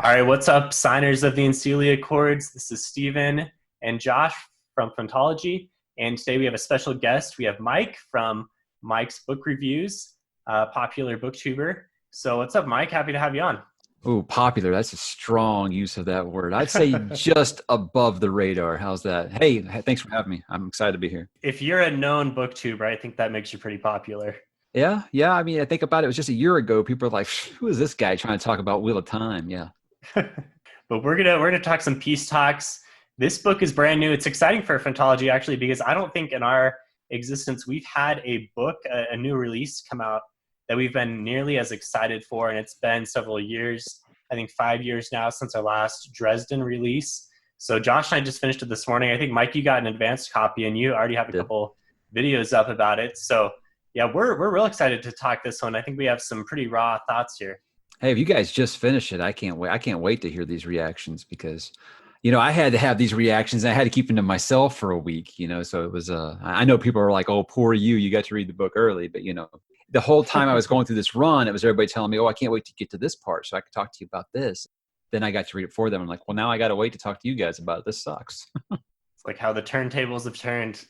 All right, what's up, signers of the Encelia Accords? This is Stephen and Josh from Phantology, and today we have a special guest. We have Mike from Mike's Book Reviews, popular booktuber. So what's up, Mike? Happy to have you on. Oh, popular. That's a strong use of that word. I'd say just above the radar. How's that? Hey, thanks for having me. I'm excited to be here. If you're a known booktuber, I think that makes you pretty popular. Yeah. I mean, I think about it. It was just a year ago. People are like, who is this guy trying to talk about Wheel of Time? Yeah. But we're gonna talk some peace talks. This book is brand new. It's exciting for Phantology actually because I don't think in our existence we've had a book, a new release come out that we've been nearly as excited for, and it's been several years. I think 5 years now since our last Dresden release. So Josh and I just finished it this morning. I think Mike, you got an advanced copy, and you already have a couple videos up about it. So yeah, we're real excited to talk this one. I think we have some pretty raw thoughts here. Hey, if you guys just finished it, I can't wait. I can't wait to hear these reactions because, I had to have these reactions. And I had to keep them to myself for a week, so it was, I know people are like, oh, poor you, you got to read the book early. But, the whole time I was going through this run, it was everybody telling me, oh, I can't wait to get to this part so I could talk to you about this. Then I got to read it for them. I'm like, well, now I got to wait to talk to you guys about it. This sucks. It's like how the turntables have turned.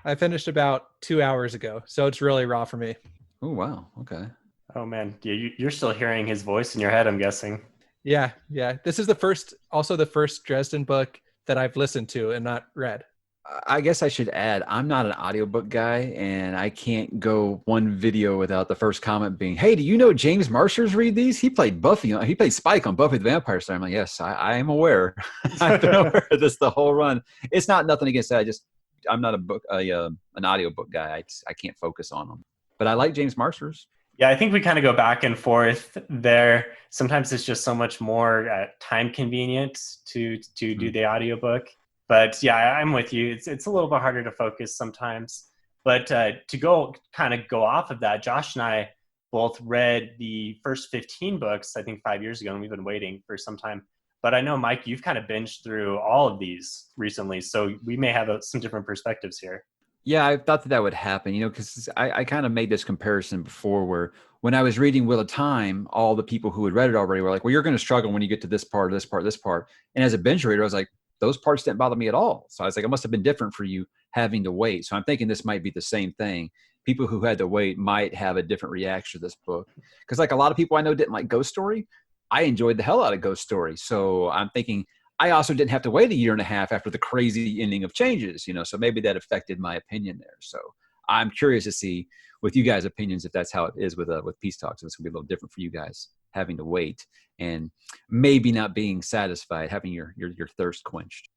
I finished about 2 hours ago, so it's really raw for me. Oh, wow. Okay. Oh man, yeah, you're still hearing his voice in your head, I'm guessing. Yeah. This is the first Dresden book that I've listened to and not read. I guess I should add, I'm not an audiobook guy, and I can't go one video without the first comment being, hey, do you know James Marsters read these? He played Spike on Buffy the Vampire Slayer. I'm like, yes, I am aware. I've been aware of this the whole run. It's not nothing against that. I'm not an audiobook guy. I can't focus on them. But I like James Marsters. Yeah, I think we kind of go back and forth there. Sometimes it's just so much more time convenient to do the audiobook. But yeah, I'm with you. It's a little bit harder to focus sometimes. But to go off of that, Josh and I both read the first 15 books, I think 5 years ago, and we've been waiting for some time. But I know, Mike, you've kind of binged through all of these recently, so we may have some different perspectives here. Yeah, I thought that would happen, because I kind of made this comparison before where when I was reading Wheel of Time, all the people who had read it already were like, well, you're going to struggle when you get to this part, this part, this part. And as a binge reader, I was like, those parts didn't bother me at all. So I was like, it must have been different for you having to wait. So I'm thinking this might be the same thing. People who had to wait might have a different reaction to this book. Because like a lot of people I know didn't like Ghost Story. I enjoyed the hell out of Ghost Story. So I'm thinking I also didn't have to wait a year and a half after the crazy ending of Changes, so maybe that affected my opinion there. So I'm curious to see with you guys' opinions if that's how it is with Peace Talks. If it's going to be a little different for you guys having to wait and maybe not being satisfied, having your thirst quenched.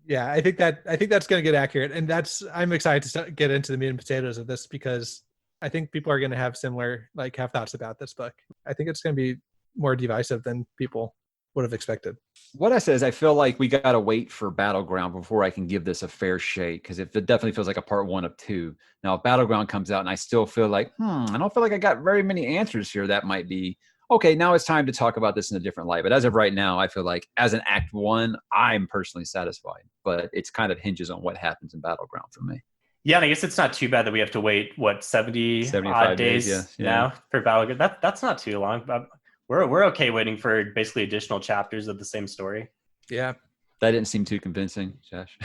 Yeah, I think that's going to get accurate, and I'm excited to get into the meat and potatoes of this because I think people are going to have similar have thoughts about this book. I think it's going to be more divisive than people would have expected. What I said is I feel like we got to wait for Battleground before I can give this a fair shake, because it definitely feels like a part one of two. Now, if Battleground comes out and I still feel like, I don't feel like I got very many answers here, that might be, okay, now it's time to talk about this in a different light. But as of right now, I feel like as an act one, I'm personally satisfied. But it's kind of hinges on what happens in Battleground for me. Yeah, and I guess it's not too bad that we have to wait, 75 odd days now for Battleground. That's not too long. We're okay waiting for basically additional chapters of the same story. Yeah. That didn't seem too convincing, Josh.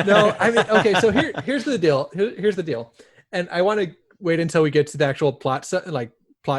No, I mean, okay, so here's the deal. Here's the deal. And I want to wait until we get to the actual plot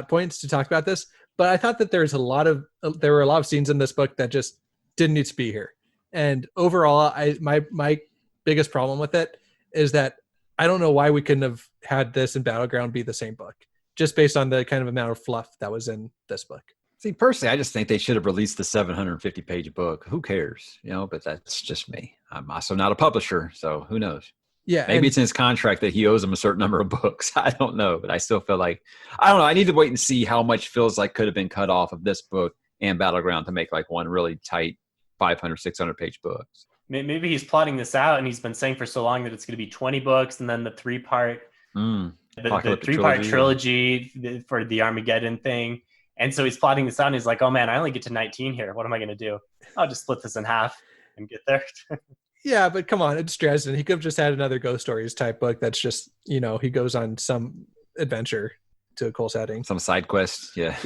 points to talk about this. But I thought that there were a lot of scenes in this book that just didn't need to be here. And overall, my biggest problem with it is that I don't know why we couldn't have had this and Battleground be the same book, just based on the kind of amount of fluff that was in this book. See, personally, I just think they should have released the 750-page book. Who cares? But that's just me. I'm also not a publisher, so who knows? Yeah, maybe it's in his contract that he owes them a certain number of books. I don't know, but I still feel like, I don't know. I need to wait and see how much feels like could have been cut off of this book and Battleground to make like one really tight 500, 600-page book. Maybe he's plotting this out, and he's been saying for so long that it's going to be 20 books, and then the three-part the three-part trilogy for the Armageddon thing. And so he's plotting this out, and he's like, oh man, I only get to 19 here. What am I going to do? I'll just split this in half and get there. Yeah, but come on, it's Dresden. He could have just had another Ghost Stories type book that's just, he goes on some adventure to a cool setting. Some side quest. Yeah.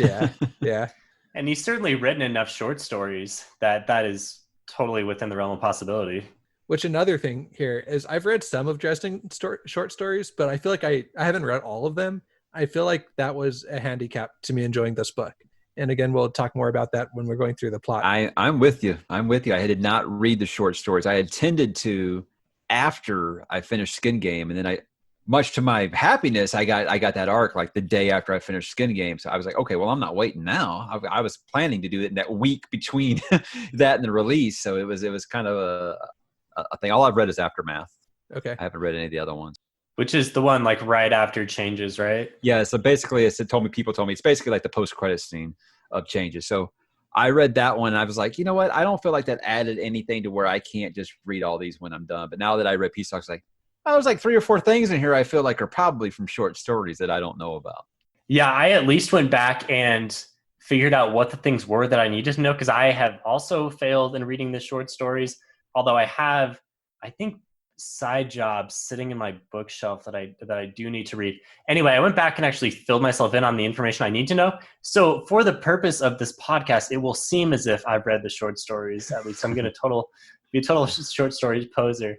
Yeah. And he's certainly written enough short stories that is totally within the realm of possibility. Which another thing here is I've read some of Dresden short stories, but I feel like I haven't read all of them. I feel like that was a handicap to me enjoying this book. And again, we'll talk more about that when we're going through the plot. I'm with you. I'm with you. I did not read the short stories. I intended to after I finished Skin Game, and then much to my happiness, I got that arc like the day after I finished Skin Game. So I was like, okay, well, I'm not waiting now. I was planning to do it in that week between that and the release. So it was kind of a thing. All I've read is Aftermath. Okay. I haven't read any of the other ones. Which is the one like right after Changes, right? Yeah. So basically, people told me it's basically like the post-credit scene of Changes. So I read that one and I was like, you know what? I don't feel like that added anything to where I can't just read all these when I'm done. But now that I read Peace Talks, like, oh, there's like 3 or 4 things in here I feel like are probably from short stories that I don't know about. Yeah, I at least went back and figured out what the things were that I needed to know, because I have also failed in reading the short stories. Although I have, I think, side jobs sitting in my bookshelf that I do need to read. Anyway, I went back and actually filled myself in on the information I need to know. So for the purpose of this podcast, it will seem as if I've read the short stories. At least I'm going to be a total short stories poser.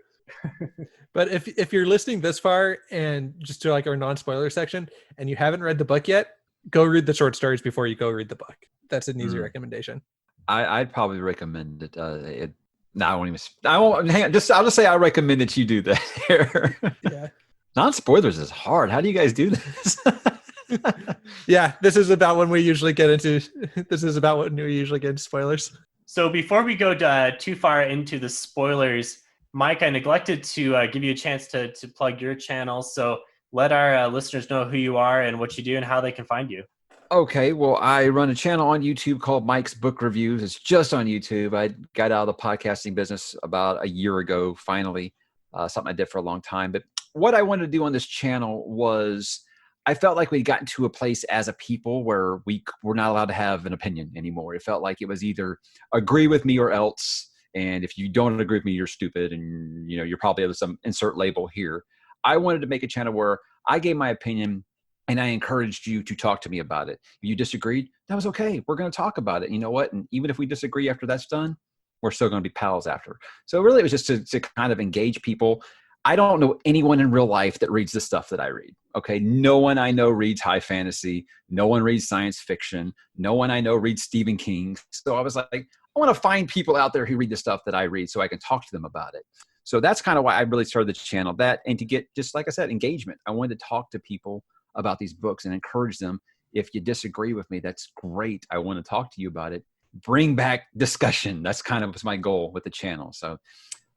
But if you're listening this far and just to like our non-spoiler section and you haven't read the book yet, go read the short stories before you go read the book. That's an easy recommendation. I'd probably recommend it. No, I won't even. I won't. Hang on. I'll just say I recommend that you do that. Yeah. Non-spoilers is hard. How do you guys do this? Yeah, this is about when we usually get into. This is about when we usually get into spoilers. So before we go too far into the spoilers, Mike, I neglected to give you a chance to plug your channel. So let our listeners know who you are and what you do and how they can find you. Okay, well, I run a channel on YouTube called Mike's Book Reviews. It's just on YouTube. I got out of the podcasting business about a year ago, finally, something I did for a long time. But what I wanted to do on this channel was I felt like we'd gotten to a place as a people where we were not allowed to have an opinion anymore. It felt like it was either agree with me or else. And if you don't agree with me, you're stupid. And, you're probably some insert label here. I wanted to make a channel where I gave my opinion and I encouraged you to talk to me about it. If you disagreed, that was okay. We're going to talk about it. You know what? And even if we disagree after that's done, we're still going to be pals after. So really, it was just to kind of engage people. I don't know anyone in real life that reads the stuff that I read. Okay. No one I know reads high fantasy. No one reads science fiction. No one I know reads Stephen King. So I was like, I want to find people out there who read the stuff that I read so I can talk to them about it. So that's kind of why I really started the channel, and to get, just like I said, engagement. I wanted to talk to people about these books and encourage them. If you disagree with me, that's great. I want to talk to you about it. Bring back discussion. That's kind of was my goal with the channel. So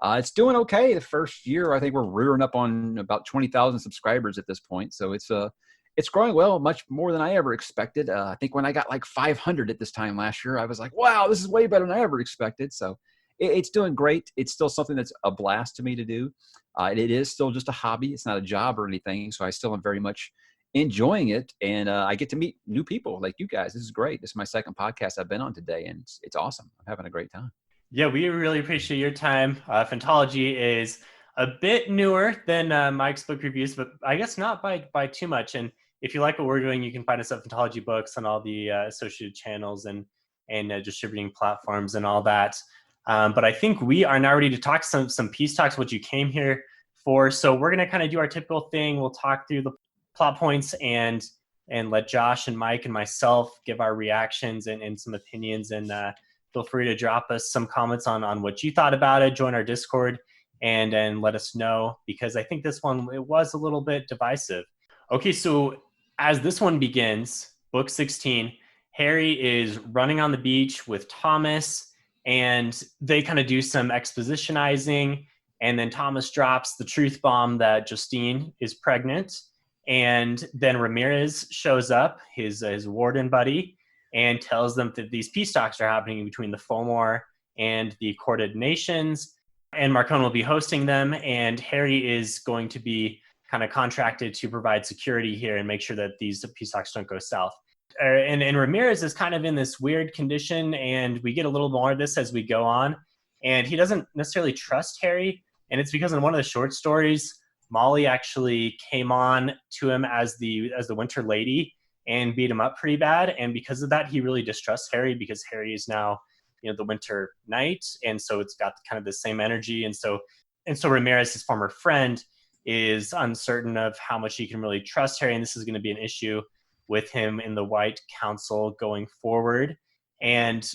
it's doing okay. The first year, I think we're rearing up on about 20,000 subscribers at this point. So it's growing well, much more than I ever expected. I think when I got like 500 at this time last year, I was like, wow, this is way better than I ever expected. So it's doing great. It's still something that's a blast to me to do. It is still just a hobby. It's not a job or anything. So I still am very much enjoying it, and I get to meet new people like you guys. This is great. This is my second podcast I've been on today, and it's awesome. I'm having a great time. Yeah, we really appreciate your time. Phantology is a bit newer than Mike's book reviews, but I guess not by too much. And if you like what we're doing, you can find us at Phantology Books on all the associated channels and distributing platforms and all that. But I think we are now ready to talk some peace talks, what you came here for. So we're going to kind of do our typical thing. We'll talk through the plot points and let Josh and Mike and myself give our reactions and some opinions, and feel free to drop us some comments on what you thought about it. Join our Discord and let us know, because I think this one, it was a little bit divisive. Okay, so as this one begins, book 16, Harry is running on the beach with Thomas, and they kind of do some expositionizing, and then Thomas drops the truth bomb that Justine is pregnant. And then Ramirez shows up, his warden buddy, and tells them that these peace talks are happening between the Fomor and the Accorded Nations, and Marcone will be hosting them, and Harry is going to be kind of contracted to provide security here and make sure that these peace talks don't go south. And Ramirez is kind of in this weird condition, and we get a little more of this as we go on, and he doesn't necessarily trust Harry, and it's because in one of the short stories, Molly actually came on to him as the Winter Lady, and beat him up pretty bad. And because of that, he really distrusts Harry, because Harry is now, the Winter Knight, and so it's got kind of the same energy. And so Ramirez, his former friend, is uncertain of how much he can really trust Harry, and this is going to be an issue with him in the White Council going forward. And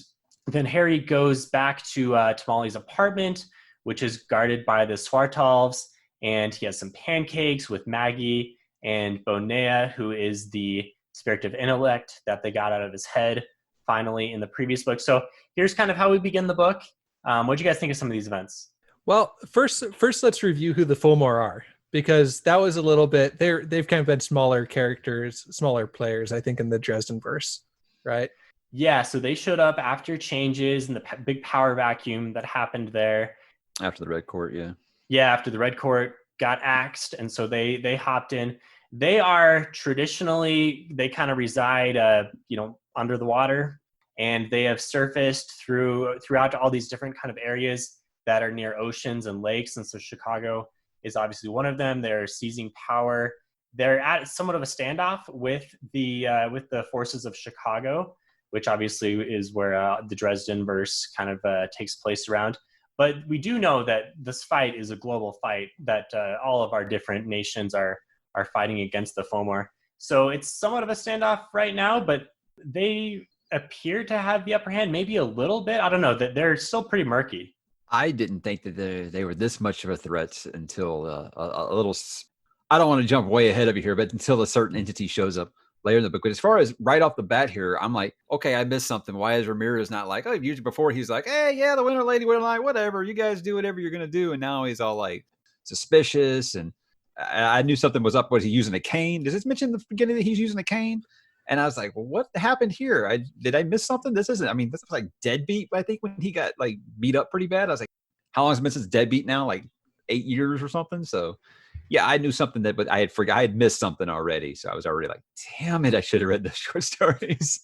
then Harry goes back to Molly's apartment, which is guarded by the Swartalves, and he has some pancakes with Maggie and Bonea, who is the spirit of intellect that they got out of his head finally in the previous book. So here's kind of how we begin the book. What do you guys think of some of these events? Well, first let's review who the Fomor are, because that was a little bit, they've kind of been smaller characters, smaller players, I think, in the Dresden verse, right? Yeah, so they showed up after changes and the big power vacuum that happened there. After the Red Court, yeah. Yeah, after the Red Court got axed, and so they hopped in. They are traditionally, they kind of reside, under the water, and they have surfaced throughout all these different kind of areas that are near oceans and lakes. And so Chicago is obviously one of them. They're seizing power. They're at somewhat of a standoff with the forces of Chicago, which obviously is where the Dresden verse kind of takes place around. But we do know that this fight is a global fight, that all of our different nations are fighting against the Fomor. So it's somewhat of a standoff right now, but they appear to have the upper hand, maybe a little bit. I don't know, that they're still pretty murky. I didn't think that they were this much of a threat until a little. I don't want to jump way ahead of you here, but until a certain entity shows up later in the book. But as far as right off the bat here, I'm like, okay, I missed something. Why is Ramirez not like, oh, I've used it before? He's like, hey, yeah, the Winter Lady, Winter Light, whatever. You guys do whatever you're going to do. And now he's all like suspicious. And I knew something was up. Was he using a cane? Does this mention in the beginning that he's using a cane? And I was like, well, what happened here? Did I miss something? This was like Deadbeat, I think, when he got like beat up pretty bad. I was like, how long has it been since Deadbeat now? Like 8 years or something. So yeah, I knew something but I had missed something already. So I was already like, damn it, I should have read the short stories.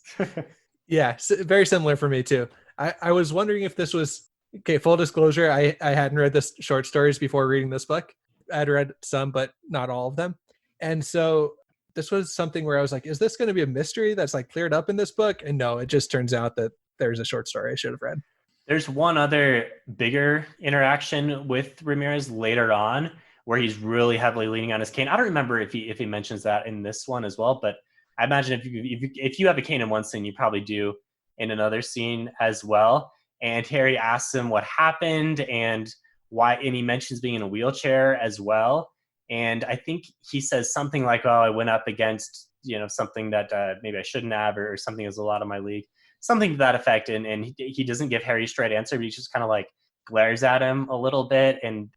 Yeah, very similar for me too. I was wondering if this was, okay, full disclosure, I hadn't read the short stories before reading this book. I'd read some, but not all of them. And so this was something where I was like, is this going to be a mystery that's like cleared up in this book? And no, it just turns out that there's a short story I should have read. There's one other bigger interaction with Ramirez later on where he's really heavily leaning on his cane. I don't remember if he mentions that in this one as well, but I imagine if you have a cane in one scene, you probably do in another scene as well. And Harry asks him what happened and why, and he mentions being in a wheelchair as well. And I think he says something like, oh, I went up against, something that maybe I shouldn't have, or something is a lot of my league, something to that effect. And he doesn't give Harry a straight answer, but he just kind of like glares at him a little bit. And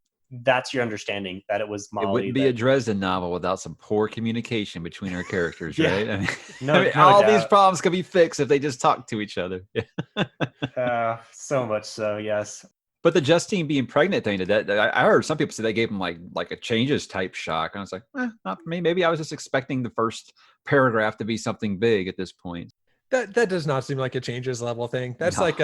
that's your understanding that it was Molly. It wouldn't be a Dresden novel without some poor communication between our characters, Yeah. right? I mean, No all doubt. these problems could be fixed if they just talk to each other. So much so, yes. But the Justine being pregnant thing, I heard some people say they gave him like a changes type shock. And I was like, not for me. Maybe I was just expecting the first paragraph to be something big at this point. That does not seem like a changes level thing. That's No. like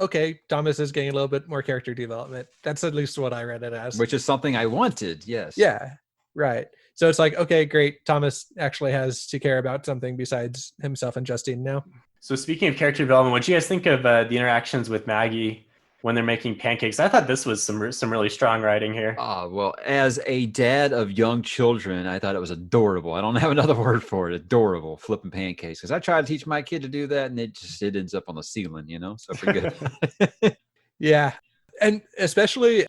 okay, Thomas is getting a little bit more character development. That's at least what I read it as. Which is something I wanted, yes. Yeah, right. So it's like, okay, great. Thomas actually has to care about something besides himself and Justine now. So speaking of character development, what do you guys think of the interactions with Maggie when they're making pancakes? I thought this was some really strong writing here. Well, as a dad of young children, I thought it was adorable. I don't have another word for it. Adorable, flipping pancakes. Because I tried to teach my kid to do that, and it ends up on the ceiling, So pretty good. Yeah, and especially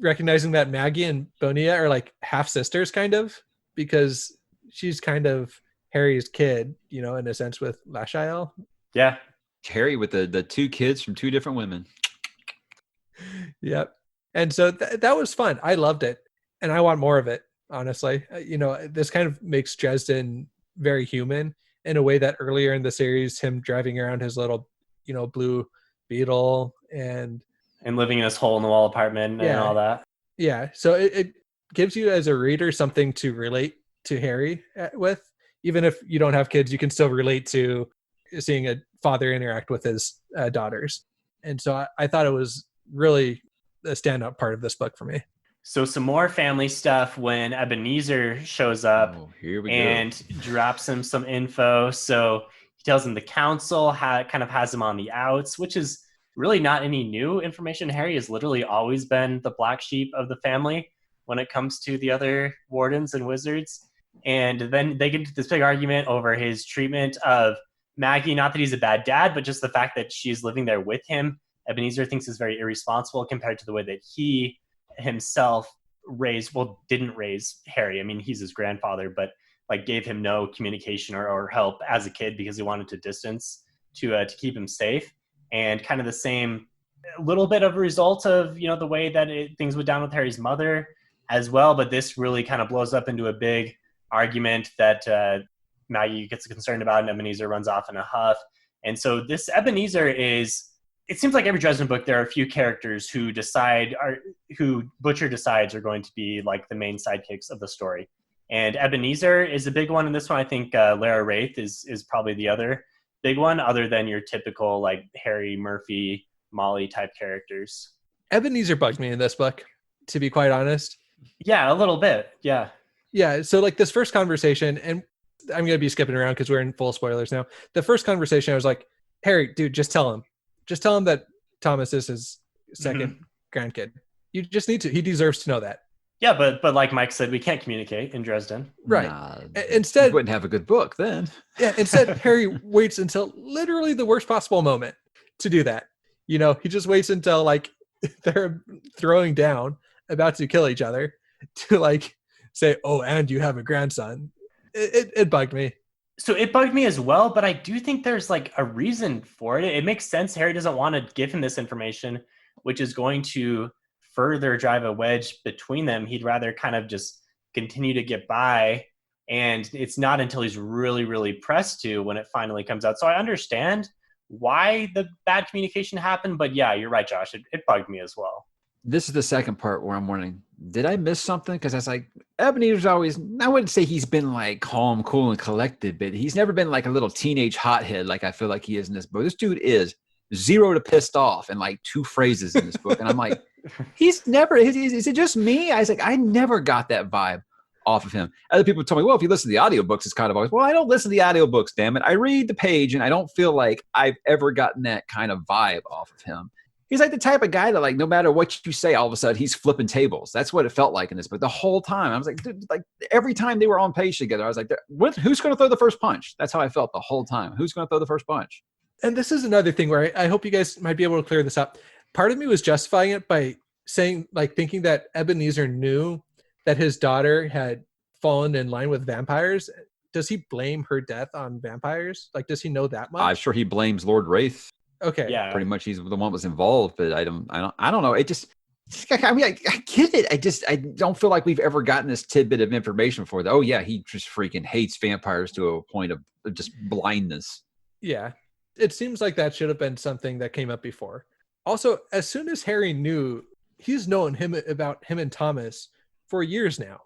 recognizing that Maggie and Bonea are like half sisters, kind of, because she's kind of Harry's kid, in a sense, with Lashael. Yeah. Harry with the two kids from two different women. Yep. And so that was fun. I loved it. And I want more of it, honestly. This kind of makes Dresden very human in a way that earlier in the series, him driving around his little, blue Beetle and living in this hole in the wall apartment and all that. Yeah. So it gives you as a reader something to relate to Harry with. Even if you don't have kids, you can still relate to seeing a father interact with his daughters. And so I thought it was really a standout part of this book for me. So some more family stuff when Ebenezer shows up Oh, here we go. and drops him some info. So he tells him the council kind of has him on the outs, which is really not any new information. Harry has literally always been the black sheep of the family when it comes to the other wardens and wizards. And then they get into this big argument over his treatment of Maggie. Not that he's a bad dad, but just the fact that she's living there with him. Ebenezer thinks is very irresponsible compared to the way that he himself didn't raise Harry. I mean, he's his grandfather, but like gave him no communication or help as a kid because he wanted to distance to keep him safe. And kind of the same little bit of a result of the way that things went down with Harry's mother as well. But this really kind of blows up into a big argument that Maggie gets concerned about, and Ebenezer runs off in a huff. And so this Ebenezer it seems like every Dresden book, there are a few characters who Butcher decides are going to be like the main sidekicks of the story. And Ebenezer is a big one in this one. I think Lara Wraith is probably the other big one, other than your typical like Harry, Murphy, Molly type characters. Ebenezer bugged me in this book, to be quite honest. Yeah, a little bit. Yeah. Yeah. So like this first conversation, and I'm going to be skipping around because we're in full spoilers now. The first conversation, I was like, Harry, dude, just tell him that Thomas is his second grandkid. You just need to. He deserves to know that. Yeah, but like Mike said, we can't communicate in Dresden. Right. Nah, instead, you wouldn't have a good book then. Yeah. Instead, Harry waits until literally the worst possible moment to do that. He just waits until like they're throwing down, about to kill each other, to like say, "Oh, and you have a grandson." It bugged me. So it bugged me as well, but I do think there's like a reason for it. It makes sense. Harry doesn't want to give him this information, which is going to further drive a wedge between them. He'd rather kind of just continue to get by. And it's not until he's really, really pressed to when it finally comes out. So I understand why the bad communication happened. But yeah, you're right, Josh. It bugged me as well. This is the second part where I'm wondering, did I miss something? Because I was like, Ebenezer's always, I wouldn't say he's been like calm, cool, and collected, but he's never been like a little teenage hothead like I feel like he is in this book. This dude is 0 to pissed off in like 2 phrases in this book. And I'm like, he's never, is it just me? I was like, I never got that vibe off of him. Other people told me, well, if you listen to the audiobooks, it's kind of always, well, I don't listen to the audiobooks, damn it. I read the page and I don't feel like I've ever gotten that kind of vibe off of him. He's like the type of guy that like, no matter what you say, all of a sudden he's flipping tables. That's what it felt like in this book. The whole time I was like, dude, like every time they were on page together, I was like, who's going to throw the first punch? That's how I felt the whole time. Who's going to throw the first punch? And this is another thing where I hope you guys might be able to clear this up. Part of me was justifying it by saying, like, thinking that Ebenezer knew that his daughter had fallen in line with vampires. Does he blame her death on vampires? Like, does he know that much? I'm sure he blames Lord Wraith. Okay. Yeah. Pretty much he's the one that was involved, but I don't know. It just, I mean, I get it. I don't feel like we've ever gotten this tidbit of information before that. Oh yeah, he just freaking hates vampires to a point of just blindness. Yeah. It seems like that should have been something that came up before. Also, as soon as Harry knew, he's known about him and Thomas for years now.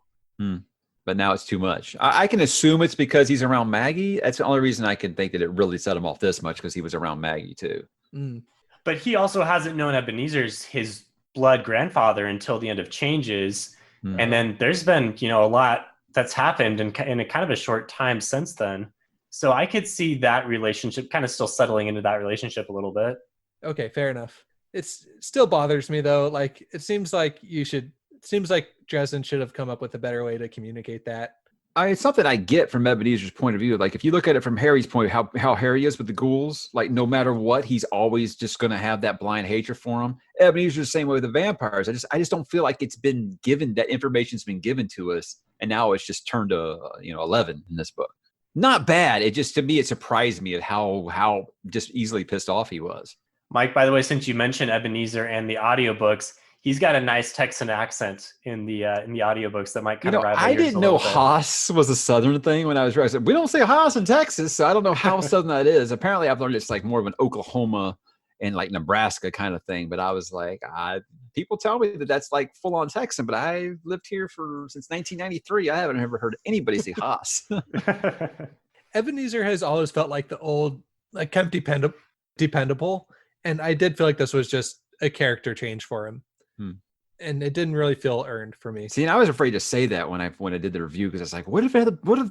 But now it's too much. I can assume it's because he's around Maggie. That's the only reason I can think that it really set him off this much, because he was around Maggie too. But he also hasn't known Ebenezer's his blood grandfather until the end of Changes. And then there's been, a lot that's happened in a kind of a short time since then. So I could see that relationship kind of still settling into that relationship a little bit. Okay, fair enough. It still bothers me though. Like, it seems like Dresden should have come up with a better way to communicate that. It's something I get from Ebenezer's point of view. Like, if you look at it from Harry's point, how Harry is with the ghouls, like no matter what, he's always just going to have that blind hatred for them. Ebenezer's the same way with the vampires. I just don't feel like it's been given, that information's been given to us, and now it's just turned to 11 in this book. Not bad. It just, to me, it surprised me at how just easily pissed off he was. Mike, by the way, since you mentioned Ebenezer and the audiobooks, he's got a nice Texan accent in the audiobooks that might kind of rival yours. I didn't know Haas was a Southern thing when I was raised. We don't say Haas in Texas, so I don't know how Southern that is. Apparently, I've learned it's like more of an Oklahoma and like Nebraska kind of thing. But I was like, people tell me that that's like full on Texan, but I've lived here since 1993. I haven't ever heard anybody say Haas. Ebenezer has always felt like the old, like, kind of dependable. And I did feel like this was just a character change for him. and it didn't really feel earned for me. See, and I was afraid to say that when I did the review, because I was like, what if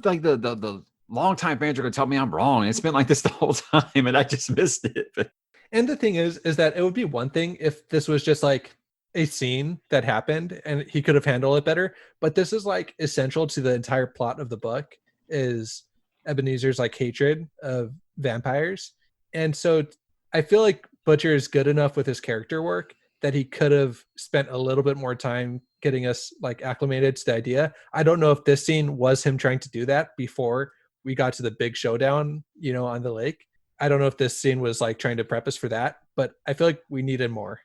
like the longtime fans are going to tell me I'm wrong? It's been like this the whole time, and I just missed it. But And the thing is that it would be one thing if this was just like a scene that happened and he could have handled it better. But this is like essential to the entire plot of the book is Ebenezer's like hatred of vampires. And so I feel like Butcher is good enough with his character work that he could have spent a little bit more time getting us like acclimated to the idea. I don't know if this scene was him trying to do that before we got to the big showdown, you know, on the lake. I don't know if this scene was like trying to prep us for that, but I feel like we needed more.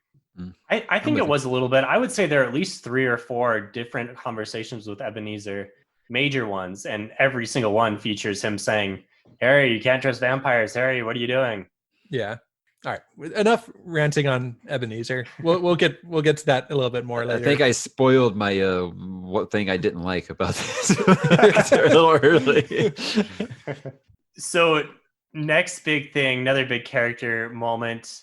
I think it was a little bit. I would say there are at least 3 or 4 different conversations with Ebenezer, major ones, and every single one features him saying, "Harry, you can't trust vampires. Harry, what are you doing?" Yeah. All right. Enough ranting on Ebenezer. We'll get to that a little bit more later. I think I spoiled my what thing I didn't like about this a little early. So next big thing, another big character moment,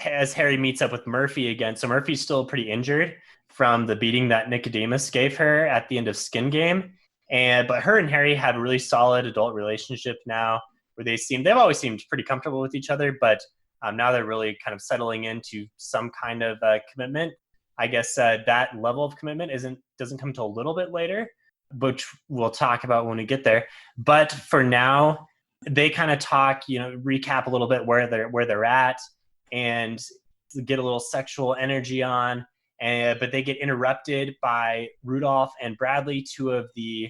as Harry meets up with Murphy again. So Murphy's still pretty injured from the beating that Nicodemus gave her at the end of Skin Game. But her and Harry have a really solid adult relationship now, where they've always seemed pretty comfortable with each other, but now they're really kind of settling into some kind of commitment. I guess that level of commitment doesn't come till a little bit later, which we'll talk about when we get there. But for now, they kind of talk, recap a little bit where they're at, and get a little sexual energy on. But they get interrupted by Rudolph and Bradley, 2 of the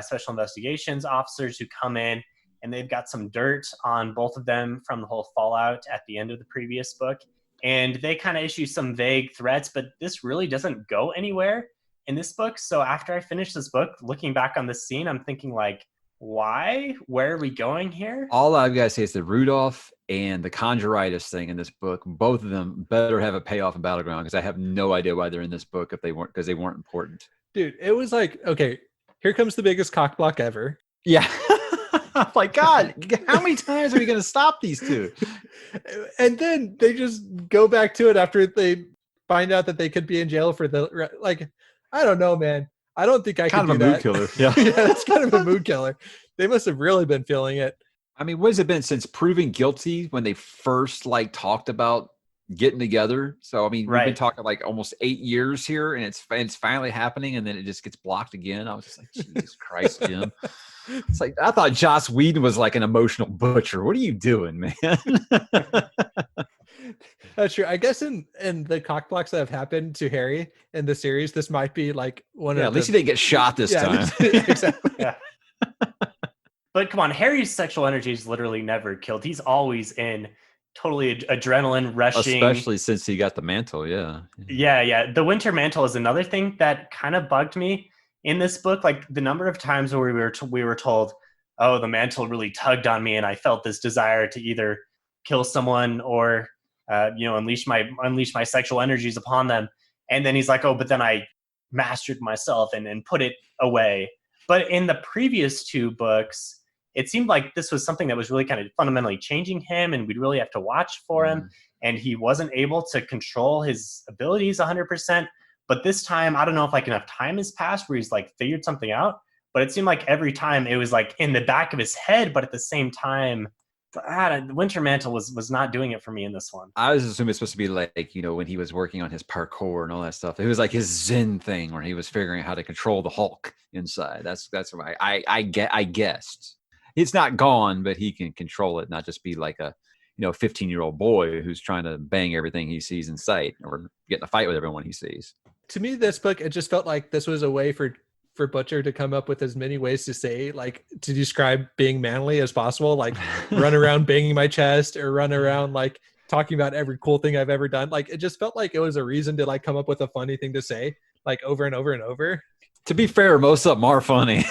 special investigations officers who come in, and they've got some dirt on both of them from the whole fallout at the end of the previous book. And they kind of issue some vague threats, but this really doesn't go anywhere in this book. So after I finish this book, looking back on this scene, I'm thinking like, why? Where are we going here? All I've got to say is the Rudolph and the Conjuritis thing in this book, both of them better have a payoff in Battleground, because I have no idea why they're in this book because they weren't important. Dude, it was like, okay, here comes the biggest cock block ever. Yeah. I'm like, God, how many times are we going to stop these 2? And then they just go back to it after they find out that they could be in jail for I don't know, man. I don't think I could do that. Kind of a mood killer. Yeah, that's kind of a mood killer. They must have really been feeling it. I mean, what has it been since Proving Guilty when they first talked about getting together? So, I mean, we've been talking like almost 8 years here, and it's finally happening, and then it just gets blocked again. I was just like, Jesus Christ, Jim. It's like, I thought Joss Whedon was like an emotional butcher. What are you doing, man? That's true. I guess in the cock blocks that have happened to Harry in the series, this might be like one of at least he didn't get shot this time. Exactly. Yeah. But come on, Harry's sexual energy is literally never killed. He's always in totally adrenaline rushing. Especially since he got the mantle, yeah. Yeah. The winter mantle is another thing that kind of bugged me in this book. Like the number of times where we were told, oh, the mantle really tugged on me, and I felt this desire to either kill someone or unleash my sexual energies upon them. And then he's like, oh, but then I mastered myself and put it away. But in the previous 2 books, it seemed like this was something that was really kind of fundamentally changing him, and we'd really have to watch for him. And he wasn't able to control his abilities 100%. But this time, I don't know if like enough time has passed where he's like figured something out, but it seemed like every time it was like in the back of his head, but at the same time, the Winter Mantle was not doing it for me in this one. I was assuming it's supposed to be like, when he was working on his parkour and all that stuff. It was like his Zen thing where he was figuring out how to control the Hulk inside. That's what I guessed. It's not gone, but he can control it, not just be like a 15-year-old boy who's trying to bang everything he sees in sight or get in a fight with everyone he sees. To me, this book, it just felt like this was a way for Butcher to come up with as many ways to say, like, to describe being manly as possible, like run around banging my chest or run around like talking about every cool thing I've ever done. Like, it just felt like it was a reason to like come up with a funny thing to say, like over and over and over. To be fair, most of them are funny.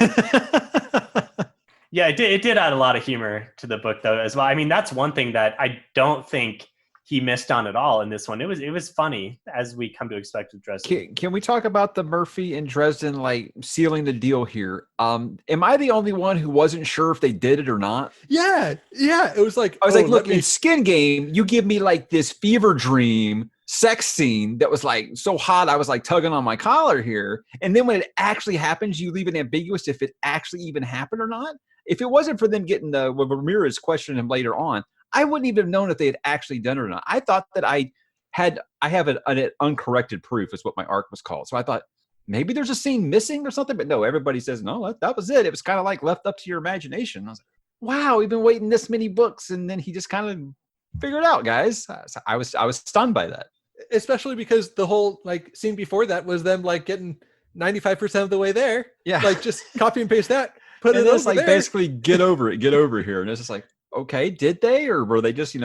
Yeah, it did add a lot of humor to the book though as well. I mean, that's one thing that I don't think he missed on at all in this one. It was funny, as we come to expect with Dresden. Can we talk about the Murphy and Dresden like sealing the deal here? Am I the only one who wasn't sure if they did it or not? Yeah. It was like I was like, look, in Skin Game, you give me like this fever dream sex scene that was like so hot I was like tugging on my collar here, and then when it actually happens you leave it ambiguous if it actually even happened or not. If it wasn't for them getting when Ramirez questioned him later on, I wouldn't even have known if they had actually done it or not. I thought that I have an uncorrected proof is what my arc was called, so I thought maybe there's a scene missing or something, but no, everybody says no, that was it. It was kind of like left up to your imagination. I was like, wow, we've been waiting this many books, and then he just kind of figured it out, guys. I was stunned by that. Especially because the whole like scene before that was them like getting 95% of the way there. Yeah. Like just copy and paste that, put and it it's over like there. basically get over here. And it's just like, okay, did they, or were they just,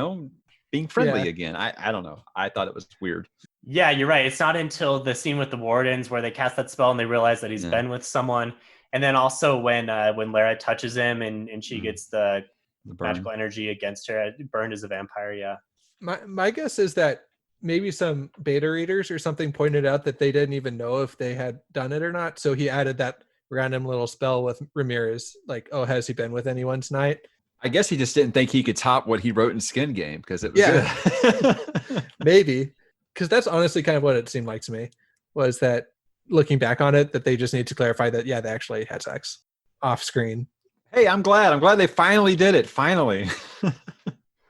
being friendly again? I don't know. I thought it was weird. Yeah, you're right. It's not until the scene with the wardens where they cast that spell and they realize that he's been with someone. And then also when Lara touches him and she gets the magical energy against her, burned as a vampire. Yeah. My guess is that maybe some beta readers or something pointed out that they didn't even know if they had done it or not. So he added that random little spell with Ramirez, like, oh, has he been with anyone tonight? I guess he just didn't think he could top what he wrote in Skin Game because it was good. Maybe. Because that's honestly kind of what it seemed like to me, was that looking back on it, that they just need to clarify that, yeah, they actually had sex off screen. Hey, I'm glad they finally did it. Finally.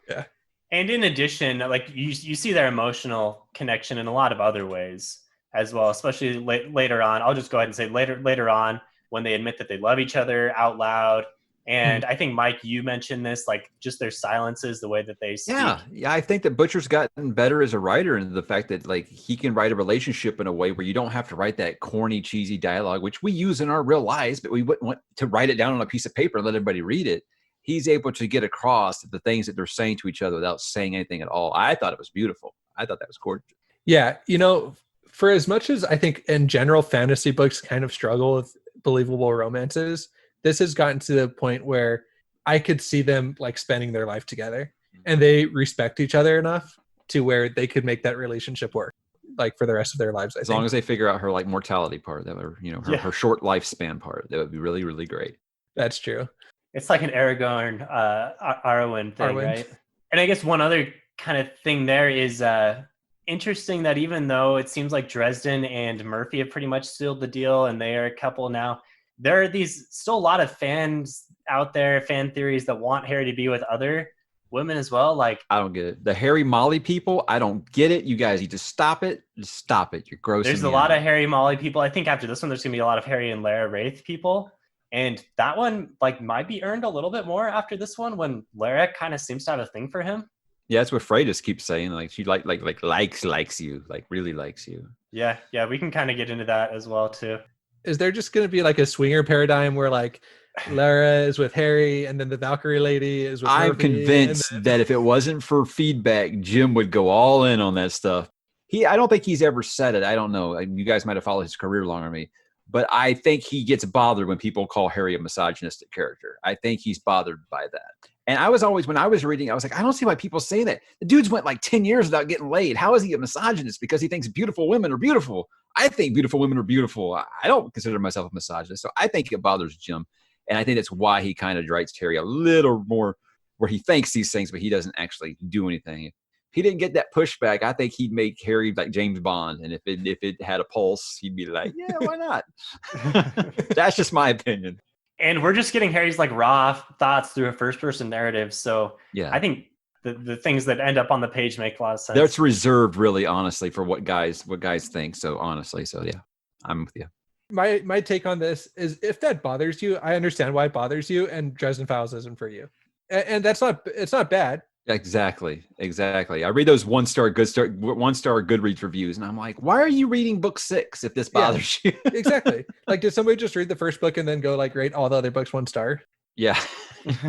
Yeah. And in addition, like you see their emotional connection in a lot of other ways as well, especially later on. I'll just go ahead and say later on when they admit that they love each other out loud. And I think, Mike, you mentioned this, like just their silences, the way that they speak. Yeah, I think that Butcher's gotten better as a writer, and the fact that like he can write a relationship in a way where you don't have to write that corny, cheesy dialogue, which we use in our real lives, but we wouldn't want to write it down on a piece of paper and let everybody read it. He's able to get across the things that they're saying to each other without saying anything at all. I thought it was beautiful. I thought that was gorgeous. Yeah, for as much as I think in general fantasy books kind of struggle with believable romances, this has gotten to the point where I could see them like spending their life together and they respect each other enough to where they could make that relationship work like for the rest of their lives. As long as they figure out her like mortality part, that would, her short lifespan part, that would be really, really great. That's true. It's like an Aragorn, Arwen thing, right? And I guess one other kind of thing there is interesting that even though it seems like Dresden and Murphy have pretty much sealed the deal and they are a couple now, there are still a lot of fans out there, fan theories that want Harry to be with other women as well. Like, I don't get it. The Harry Molly people, I don't get it. You guys need to stop it. Just stop it. You're grossing. There's a lot of Harry Molly people. I think after this one, there's going to be a lot of Harry and Lara Wraith people. And that one like might be earned a little bit more after this one when Lara kind of seems to have a thing for him. Yeah, that's what Freydis keeps saying. Like she likes you, like really likes you. Yeah, we can kind of get into that as well too. Is there just going to be like a swinger paradigm where like Lara is with Harry and then the Valkyrie lady is with I'm Murphy, convinced that if it wasn't for feedback, Jim would go all in on that stuff. I don't think he's ever said it. I don't know. You guys might have followed his career longer than me, but I think he gets bothered when people call Harry a misogynistic character. I think he's bothered by that. And I was always, when I was reading, I was like, I don't see why people say that. The dude's went like 10 years without getting laid. How is he a misogynist? Because he thinks beautiful women are beautiful. I think beautiful women are beautiful. I don't consider myself a misogynist. So I think it bothers Jim. And I think that's why he kind of writes Harry a little more where he thinks these things, but he doesn't actually do anything. If he didn't get that pushback, I think he'd make Harry like James Bond. And if it had a pulse, he'd be like, yeah, why not? That's just my opinion. And we're just getting Harry's like raw thoughts through a first person narrative. So yeah, I think the things that end up on the page make a lot of sense. That's reserved really honestly for what guys think. So honestly, so yeah, I'm with you. My take on this is if that bothers you, I understand why it bothers you, and Dresden Files isn't for you. And it's not bad. Exactly. I read those one-star Goodreads reviews, and I'm like, why are you reading book 6 if this bothers you? Exactly. Like, did somebody just read the first book and then go like rate all the other books 1 star? Yeah,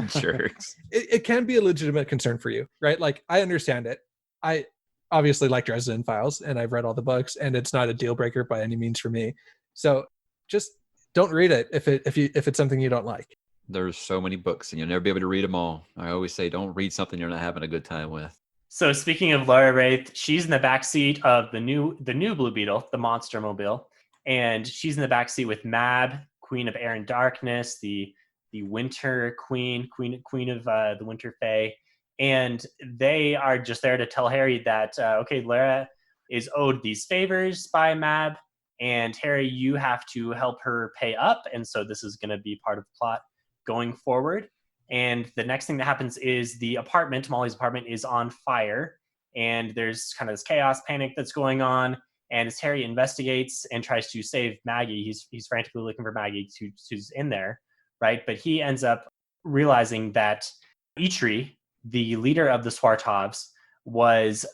sure. It can be a legitimate concern for you, right? Like, I understand it. I obviously like Dresden Files, and I've read all the books, and it's not a deal breaker by any means for me. So just don't read it if it's something you don't like. There's so many books and you'll never be able to read them all. I always say, don't read something you're not having a good time with. So speaking of Lara Wraith, she's in the backseat of the new Blue Beetle, the Monster Mobile, and she's in the backseat with Mab, Queen of Air and Darkness, the Winter Queen of the Winter Fae, and they are just there to tell Harry that okay, Lara is owed these favors by Mab, and Harry, you have to help her pay up, and so this is going to be part of the plot going forward. And the next thing that happens is the apartment, Molly's apartment, is on fire, and there's kind of this chaos, panic that's going on. And as Harry investigates and tries to save Maggie, he's frantically looking for Maggie, who's in there, right? But he ends up realizing that Eitri, the leader of the Swartovs, was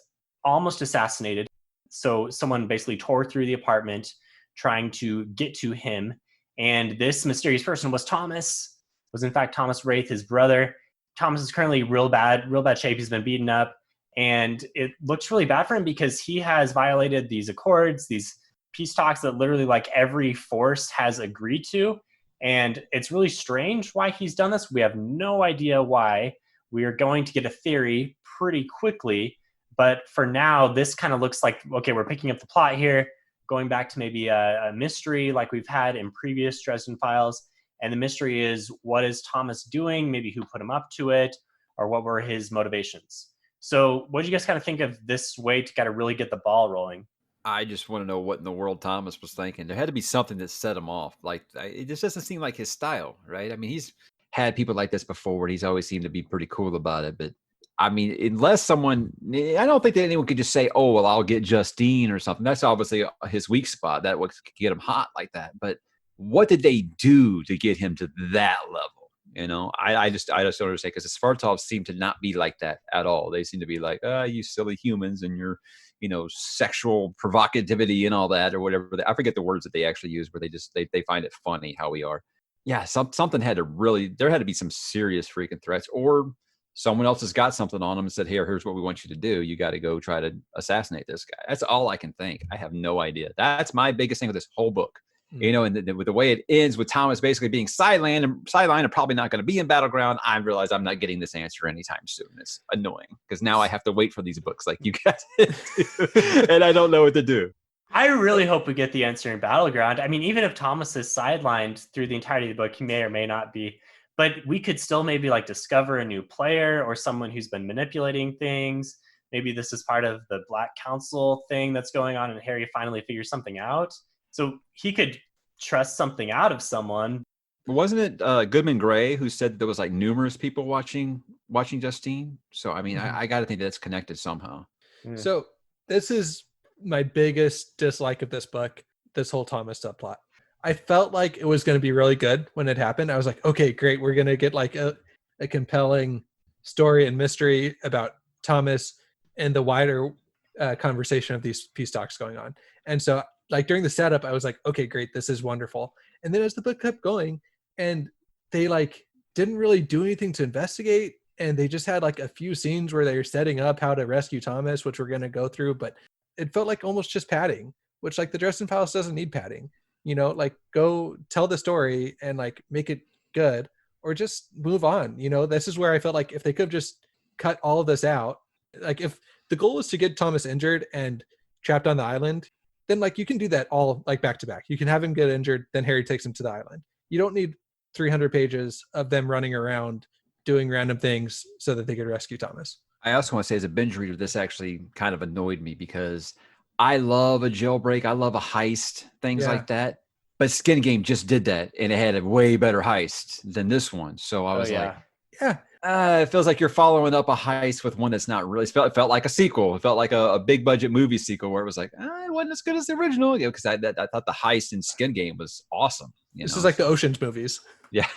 almost assassinated. So someone basically tore through the apartment trying to get to him. And this mysterious person was Thomas, was in fact Thomas Wraith, his brother. Thomas is currently real bad shape. He's been beaten up. And it looks really bad for him because he has violated these accords, these peace talks that literally like every force has agreed to. And it's really strange why he's done this. We have no idea why. We are going to get a theory pretty quickly. But for now, this kind of looks like, okay, we're picking up the plot here, going back to maybe a mystery like we've had in previous Dresden Files. And the mystery is, what is Thomas doing? Maybe who put him up to it, or what were his motivations? So what do you guys kind of think of this way to kind of really get the ball rolling? I just want to know what in the world Thomas was thinking. There had to be something that set him off. Like, it just doesn't seem like his style, right? I mean, he's had people like this before, and he's always seemed to be pretty cool about it. But I mean, unless someone, I don't think that anyone could just say, "Oh, well, I'll get Justine" or something. That's obviously his weak spot. That would get him hot like that. But what did they do to get him to that level? You know, I just don't understand, because the Svartovs seem to not be like that at all. They seem to be like, you silly humans and your, sexual provocativity and all that, or whatever. I forget the words that they actually use, where they find it funny how we are. Yeah, something had to there had to be some serious freaking threats, or someone else has got something on them and said, here's what we want you to do. You got to go try to assassinate this guy. That's all I can think. I have no idea. That's my biggest thing with this whole book. And with the way it ends with Thomas basically being sidelined, and sidelined, and probably not going to be in Battleground, I realize I'm not getting this answer anytime soon. It's annoying because now I have to wait for these books like you guys do, and I don't know what to do. I really hope we get the answer in Battleground. I mean, even if Thomas is sidelined through the entirety of the book, he may or may not be, but we could still maybe like discover a new player or someone who's been manipulating things. Maybe this is part of the Black Council thing that's going on, and Harry finally figures something out. So he could trust something out of someone. Wasn't it Goodman Gray who said there was like numerous people watching Justine? So, I mean, I got to think that's connected somehow. Yeah. So this is my biggest dislike of this book, this whole Thomas subplot. I felt like it was going to be really good when it happened. I was like, okay, great. We're going to get like a compelling story and mystery about Thomas and the wider conversation of these peace talks going on. And so like during the setup, I was like, okay, great, this is wonderful. And then as the book kept going, and they like didn't really do anything to investigate, and they just had like a few scenes where they were setting up how to rescue Thomas, which we're going to go through, but it felt like almost just padding, which like the Dresden Files doesn't need padding, like go tell the story and like make it good, or just move on. This is where I felt like if they could have just cut all of this out, like if the goal was to get Thomas injured and trapped on the island, then like you can do that all like back to back. You can have him get injured, then Harry takes him to the island. You don't need 300 pages of them running around doing random things so that they could rescue Thomas. I also want to say, as a binge reader, this actually kind of annoyed me because I love a jailbreak. I love a heist, things like that. But Skin Game just did that, and it had a way better heist than this one. So I was like, it feels like you're following up a heist with one that's not really. It felt like a sequel. It felt like a big budget movie sequel where it was like, it wasn't as good as the original. Because I thought the heist in Skin Game was awesome. This is like the Ocean's movies. Yeah.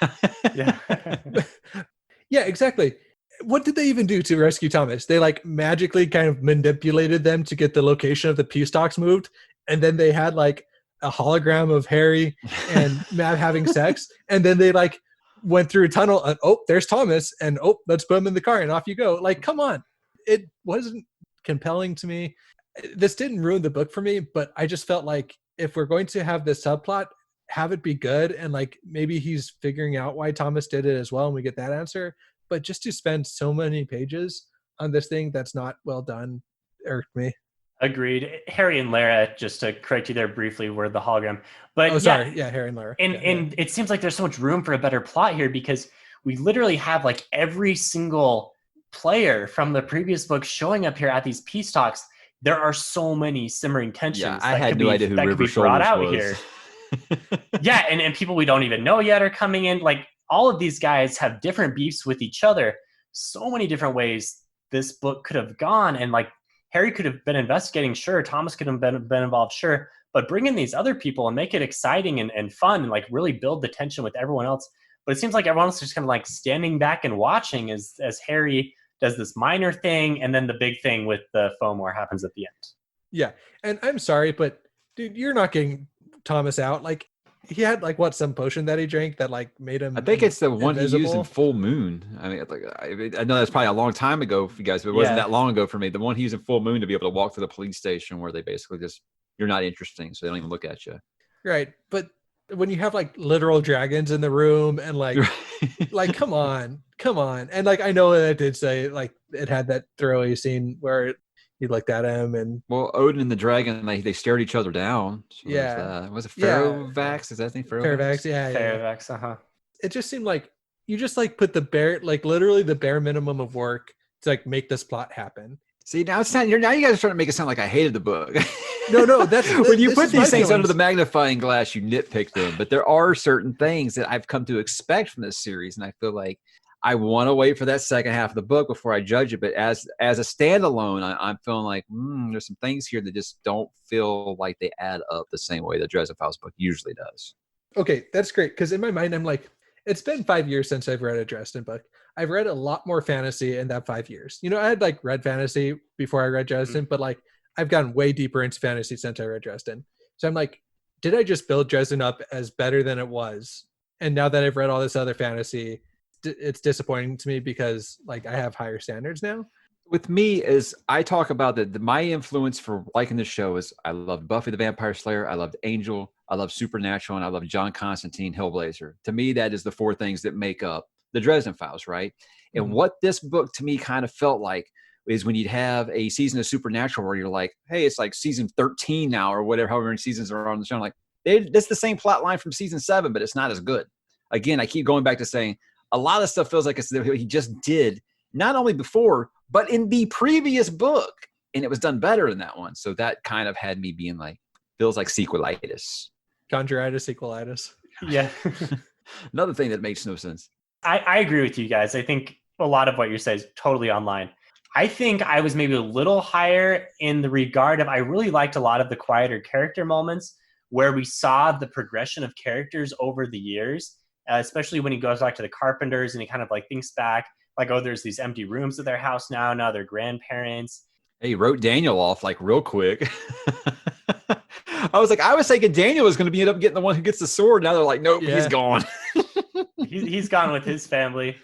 Yeah, exactly. What did they even do to rescue Thomas? They like magically kind of manipulated them to get the location of the peace talks moved. And then they had like a hologram of Harry and Matt having sex. And then they like went through a tunnel and there's Thomas, and let's put him in the car and off you go. Like, come on. It wasn't compelling to me. This didn't ruin the book for me, but I just felt like if we're going to have this subplot, have it be good, and like maybe he's figuring out why Thomas did it as well, and we get that answer. But just to spend so many pages on this thing that's not well done irked me. Agreed. Harry and Lara, just to correct you there briefly, were the hologram. But Harry and Lara. And it seems like there's so much room for a better plot here, because we literally have like every single player from the previous book showing up here at these peace talks. there are so many simmering Yeah, tensions I had no idea who that could River be brought Shoulders out was. here. Yeah, and people we don't even know yet are coming in. Like, all of these guys have different beefs with each other. So many different ways this book could have gone. And like, Harry could have been investigating, sure. Thomas could have been involved, sure. But bring in these other people and make it exciting and fun and like really build the tension with everyone else. But it seems like everyone else is just kind of like standing back and watching as Harry does this minor thing, and then the big thing with the Fomor happens at the end. Yeah. And I'm sorry, but dude, you're not getting Thomas out. Like, he had like what, some potion that he drank that like made him I think it's the one invisible? he used in Full Moon. I mean, like, I know that's probably a long time ago for you guys, but it wasn't that long ago for me. The one he used in Full Moon to be able to walk to the police station where they basically just, you're not interesting, so they don't even look at you. Right. But when you have like literal dragons in the room and like, like, come on. And like, I know that it did say like it had that throwy scene where he looked at him and. Well, Odin and the dragon, they stared each other down. So Yeah. was it Pharaohvax? Is that his name? Pharaohvax? Yeah. Pharaohvax, uh-huh. It just seemed like you just like put the bare, like literally the bare minimum of work to like make this plot happen. See, now it's not. Now you guys are trying to make it sound like I hated the book. No, that's when you put these things feelings under the magnifying glass, you nitpick them. But there are certain things that I've come to expect from this series, and I feel like I want to wait for that second half of the book before I judge it. But as a standalone, I'm feeling like there's some things here that just don't feel like they add up the same way the Dresden Files book usually does. Okay, that's great, because in my mind, I'm like, it's been 5 years since I've read a Dresden book. I've read a lot more fantasy in that 5 years. You know, I had like read fantasy before I read Dresden, but like I've gotten way deeper into fantasy since I read Dresden. So I'm like, did I just build Dresden up as better than it was? And now that I've read all this other fantasy, it's disappointing to me because like I have higher standards now. With me, is I talk about that my influence for liking this show is I loved Buffy the Vampire Slayer, I loved Angel, I love Supernatural, and I love John Constantine, Hellblazer. To me, that is the four things that make up the Dresden Files, right? And what this book to me kind of felt like is when you'd have a season of Supernatural where you're like, hey, it's like season 13 now or whatever, however many seasons are on the show. I'm like, it's the same plot line from season 7, but it's not as good. Again, I keep going back to saying a lot of stuff feels like it's what he just did, not only before, but in the previous book. And it was done better than that one. So that kind of had me being like, feels like sequelitis. Conjuritis, sequelitis. Yeah. Another thing that makes no sense. I agree with you guys. I think a lot of what you're saying is totally online. I think I was maybe a little higher in the regard of I really liked a lot of the quieter character moments where we saw the progression of characters over the years, especially when he goes back to the Carpenters and he kind of like thinks back, like, oh, there's these empty rooms at their house now they're grandparents. Hey, he wrote Daniel off like real quick. I was thinking Daniel was going to end up getting the one who gets the sword. Now they're like, nope, he's gone. He's gone with his family.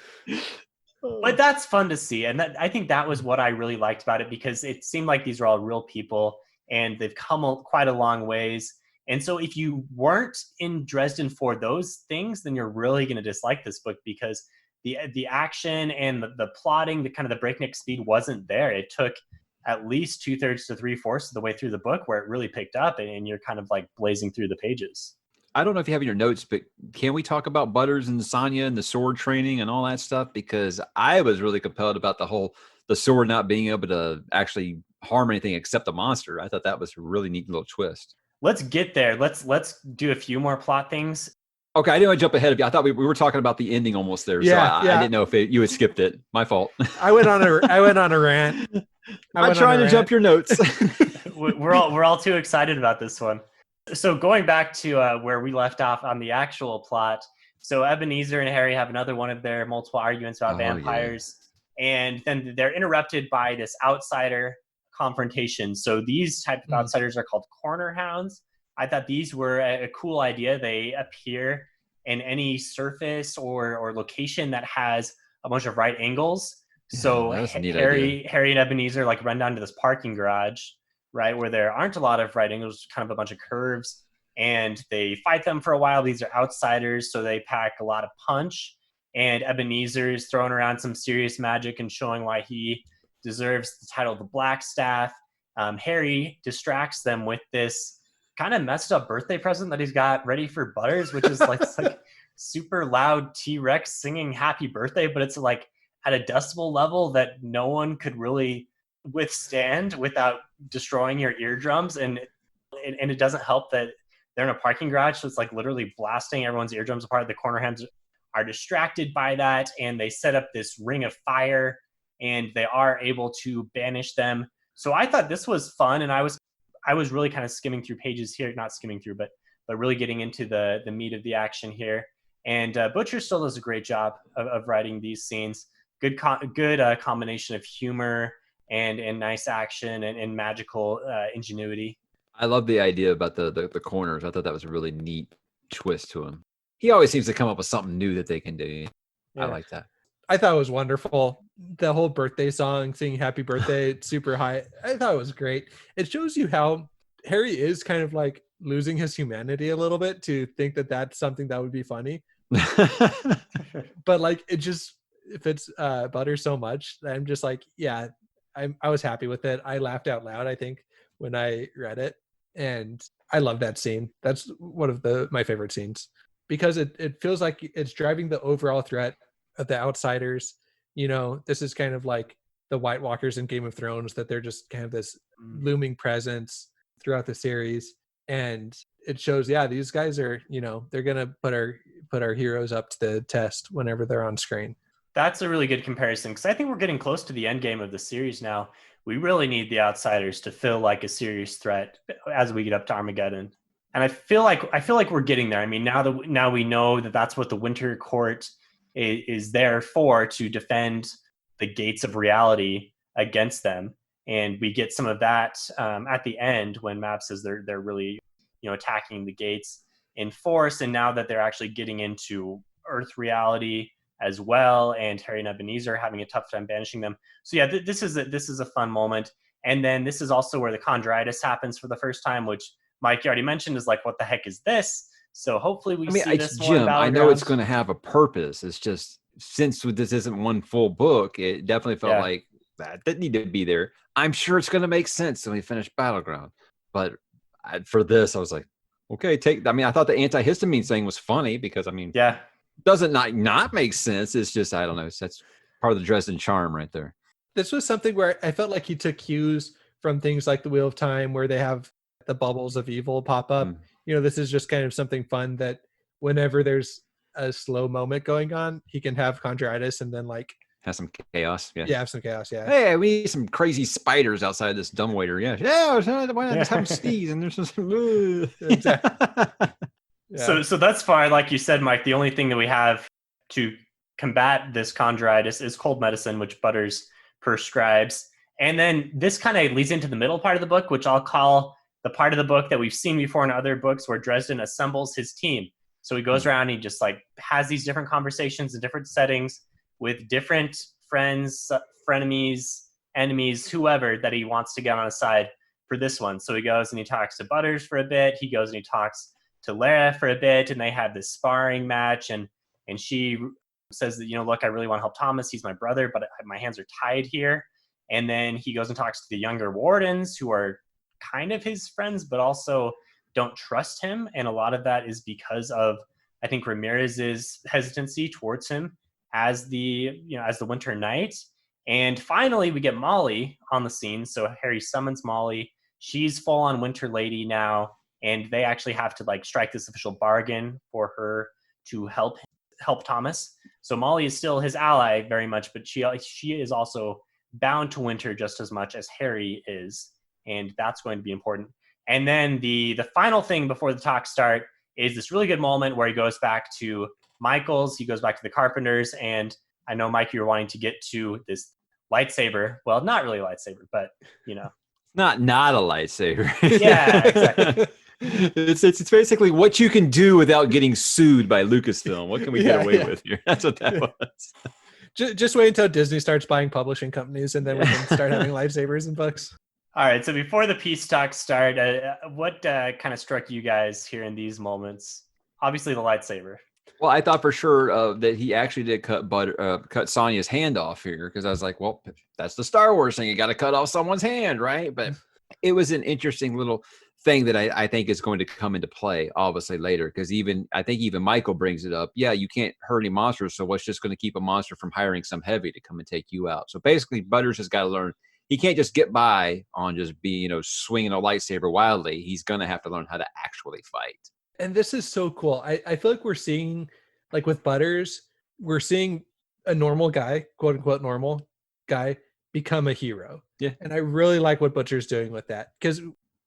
But that's fun to see. And I think that was what I really liked about it, because it seemed like these are all real people and they've come quite a long ways. And so if you weren't in Dresden for those things, then you're really going to dislike this book, because the action and the plotting, the kind of the breakneck speed wasn't there. It took at least 2/3 to 3/4 of the way through the book where it really picked up and you're kind of like blazing through the pages. I don't know if you have in your notes, but can we talk about Butters and Sonya and the sword training and all that stuff? Because I was really compelled about the sword not being able to actually harm anything except the monster. I thought that was a really neat little twist. Let's get there. Let's do a few more plot things. Okay, I didn't want to jump ahead of you. I thought we were talking about the ending almost there. So I didn't know if you had skipped it. My fault. I went on a rant. I'm trying to jump your notes. We're all too excited about this one. So going back to where we left off on the actual plot, so Ebenezer and Harry have another one of their multiple arguments about vampires, and then they're interrupted by this outsider confrontation. So these type of outsiders are called corner hounds. I thought these were a cool idea. They appear in any surface or location that has a bunch of right angles. So Harry and Ebenezer like run down to this parking garage, right, where there aren't a lot of right angles, kind of a bunch of curves, and they fight them for a while. These are outsiders, so they pack a lot of punch, and Ebenezer's throwing around some serious magic and showing why he deserves the title of the Blackstaff. Harry distracts them with this kind of messed up birthday present that he's got ready for Butters, which is like, it's like super loud T-Rex singing happy birthday, but it's like at a decibel level that no one could really withstand without destroying your eardrums. And it doesn't help that they're in a parking garage, so it's like literally blasting everyone's eardrums apart. The corner hands are distracted by that, and they set up this ring of fire, and they are able to banish them. So I thought this was fun, and I was really kind of skimming through pages here, not skimming through, but really getting into the meat of the action here. And Butcher still does a great job of writing these scenes. Good combination of humor and nice action and magical ingenuity. I love the idea about the corners. I thought that was a really neat twist to him. He always seems to come up with something new that they can do. Yeah. I like that. I thought it was wonderful. The whole birthday song, singing happy birthday, super high. I thought it was great. It shows you how Harry is kind of like losing his humanity a little bit to think that that's something that would be funny. But like, it just fits Butter so much that I'm just like, yeah, I was happy with it. I laughed out loud, I think, when I read it. And I love that scene. That's one of my favorite scenes because it feels like it's driving the overall threat of the outsiders. You know, this is kind of like the White Walkers in Game of Thrones, that they're just kind of this looming presence throughout the series. And it shows, yeah, these guys are, you know, they're going to put our heroes up to the test whenever they're on screen. That's a really good comparison, because I think we're getting close to the end game of the series now. We really need the outsiders to feel like a serious threat as we get up to Armageddon. And I feel like we're getting there. I mean, now we know that that's what the Winter Court is there for, to defend the gates of reality against them. And we get some of that at the end when Mab says they're really, you know, attacking the gates in force. And now that they're actually getting into Earth reality as well, and Harry and Ebenezer having a tough time banishing them. So yeah, this is a fun moment. And then this is also where the chondritis happens for the first time, which Mike, you already mentioned, is like, what the heck is this? So hopefully we see this more. Jim, I know it's going to have a purpose. It's just, since this isn't one full book, it definitely felt like that didn't need to be there. I'm sure it's going to make sense when we finish Battleground. But for this, I was like, okay, I thought the antihistamine thing was funny because, doesn't not make sense. It's just, I don't know. That's part of the Dresden charm right there. This was something where I felt like he took cues from things like the Wheel of Time, where they have the bubbles of evil pop up. You know, this is just kind of something fun that whenever there's a slow moment going on, he can have chondritis and then like have some chaos. Yeah, have some chaos. Yeah. Hey, we need some crazy spiders outside this dumbwaiter. Yeah. Why not just have them sneeze and there's just Exactly. So thus far, like you said, Mike, the only thing that we have to combat this chondritis is cold medicine, which Butters prescribes. And then this kind of leads into the middle part of the book, which I'll call the part of the book that we've seen before in other books, where Dresden assembles his team. So he goes around and he just like has these different conversations in different settings with different friends, frenemies, enemies, whoever that he wants to get on his side for this one. So he goes and he talks to Butters for a bit. He goes and he talks to Lara for a bit, and they have this sparring match, and she says that, you know, look, I really want to help Thomas. He's my brother, but my hands are tied here. And then he goes and talks to the younger wardens, who are kind of his friends, but also don't trust him. And a lot of that is because of, I think, Ramirez's hesitancy towards him as the Winter Knight. And finally, we get Molly on the scene. So Harry summons Molly. She's full on Winter Lady now, and they actually have to like strike this official bargain for her to help Thomas. So Molly is still his ally very much, but she is also bound to Winter just as much as Harry is, and that's going to be important. And then the final thing before the talks start is this really good moment where he goes back to Michael's, he goes back to the Carpenters, and I know, Mike, you're wanting to get to this lightsaber. Well, not really a lightsaber, but, you know. Not a lightsaber. Yeah, exactly. It's basically what you can do without getting sued by Lucasfilm. What can we get away with here? That's what that was. Just wait until Disney starts buying publishing companies, and then we can start having lightsabers in books. All right. So before the peace talks start, what kind of struck you guys here in these moments? Obviously, the lightsaber. Well, I thought for sure that he actually did cut Sonya's hand off here, because I was like, well, that's the Star Wars thing. You got to cut off someone's hand, right? But it was an interesting little thing that I think is going to come into play, obviously, later, because I think even Michael brings it up. Yeah, you can't hurt any monsters, so what's just going to keep a monster from hiring some heavy to come and take you out? So basically, Butters has got to learn he can't just get by on just being, swinging a lightsaber wildly. He's going to have to learn how to actually fight. And this is so cool. I feel like we're seeing, like with Butters, we're seeing a normal guy, quote unquote normal guy, become a hero. Yeah. And I really like what Butcher's doing with that. Because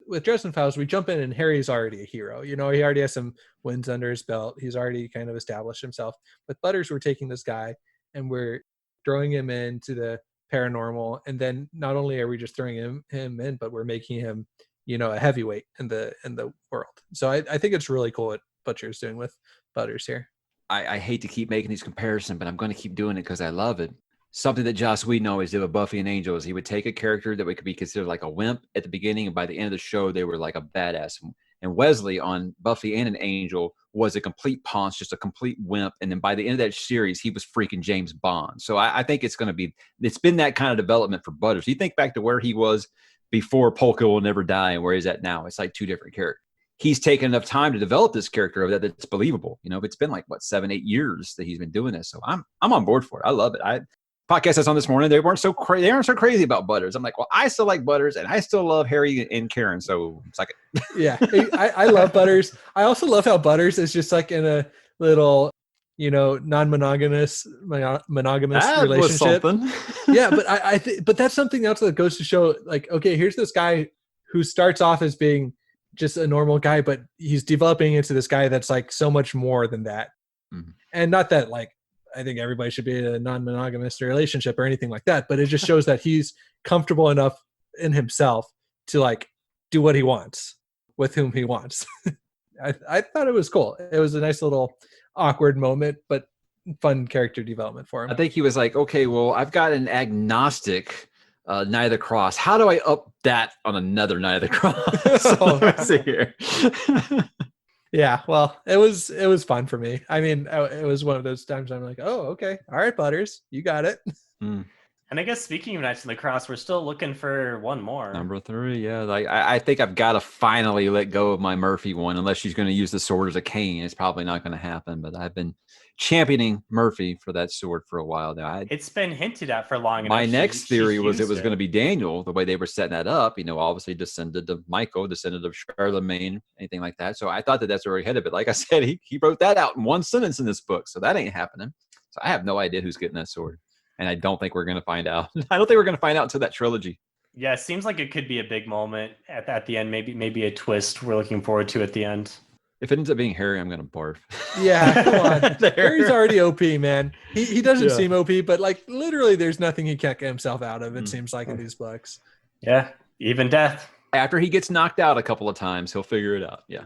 with Dresden Files, we jump in and Harry's already a hero. He already has some wins under his belt. He's already kind of established himself. With Butters, we're taking this guy and we're throwing him into the paranormal. And then not only are we just throwing him in, but we're making him, a heavyweight in the world. So I think it's really cool what Butcher's doing with Butters here. I hate to keep making these comparisons, but I'm going to keep doing it because I love it. Something that Joss Whedon always did with Buffy and Angel is he would take a character that could be considered like a wimp at the beginning, and by the end of the show, they were like a badass. And Wesley on Buffy and an Angel was a complete paunch, just a complete wimp. And then by the end of that series, he was freaking James Bond. So I think it's been that kind of development for Butters. You think back to where he was before Polka Will Never Die and where he's at now. It's like two different characters. He's taken enough time to develop this character that's believable. It's been like 7-8 years that he's been doing this. So I'm on board for it. I love it. Podcast that's on this morning, they aren't so crazy about Butters. I'm like, well, I still like Butters and I still love Harry and Karen. So suck it. Yeah. I love Butters. I also love how Butters is just like in a little, non-monogamous relationship. Yeah. But but that's something else that goes to show like, okay, here's this guy who starts off as being just a normal guy, but he's developing into this guy that's like so much more than that. Mm-hmm. And not that like, I think everybody should be in a non-monogamous relationship or anything like that, but it just shows that he's comfortable enough in himself to like do what he wants with whom he wants. I thought it was cool. It was a nice little awkward moment, but fun character development for him. I think he was like, okay, well, I've got an agnostic Night of the Cross. How do I up that on another Night of the Cross? Let's see here. Yeah, well, it was fun for me. I mean, it was one of those times I'm like, oh, okay. All right, Butters, you got it. And I guess speaking of Knights of the Cross, we're still looking for one more. Number 3, yeah. Like I think I've got to finally let go of my Murphy one, unless she's going to use the sword as a cane. It's probably not going to happen, but I've been championing Murphy for that sword for a while now. It's been hinted at for long enough. My next theory was it was going to be Daniel, the way they were setting that up, obviously descended of Michael, descended of Charlemagne, anything like that. So I thought that's where he headed. But like I said, he wrote that out in one sentence in this book. So that ain't happening. So I have no idea who's getting that sword. And I don't think we're going to find out. I don't think we're going to find out until that trilogy. Yeah, it seems like it could be a big moment at the end. Maybe a twist we're looking forward to at the end. If it ends up being Harry, I'm going to barf. Yeah, come on. Harry's already OP, man. He doesn't seem OP, but like literally there's nothing he can't get himself out of, it seems like in these books. Yeah, even death. After he gets knocked out a couple of times, he'll figure it out. Yeah.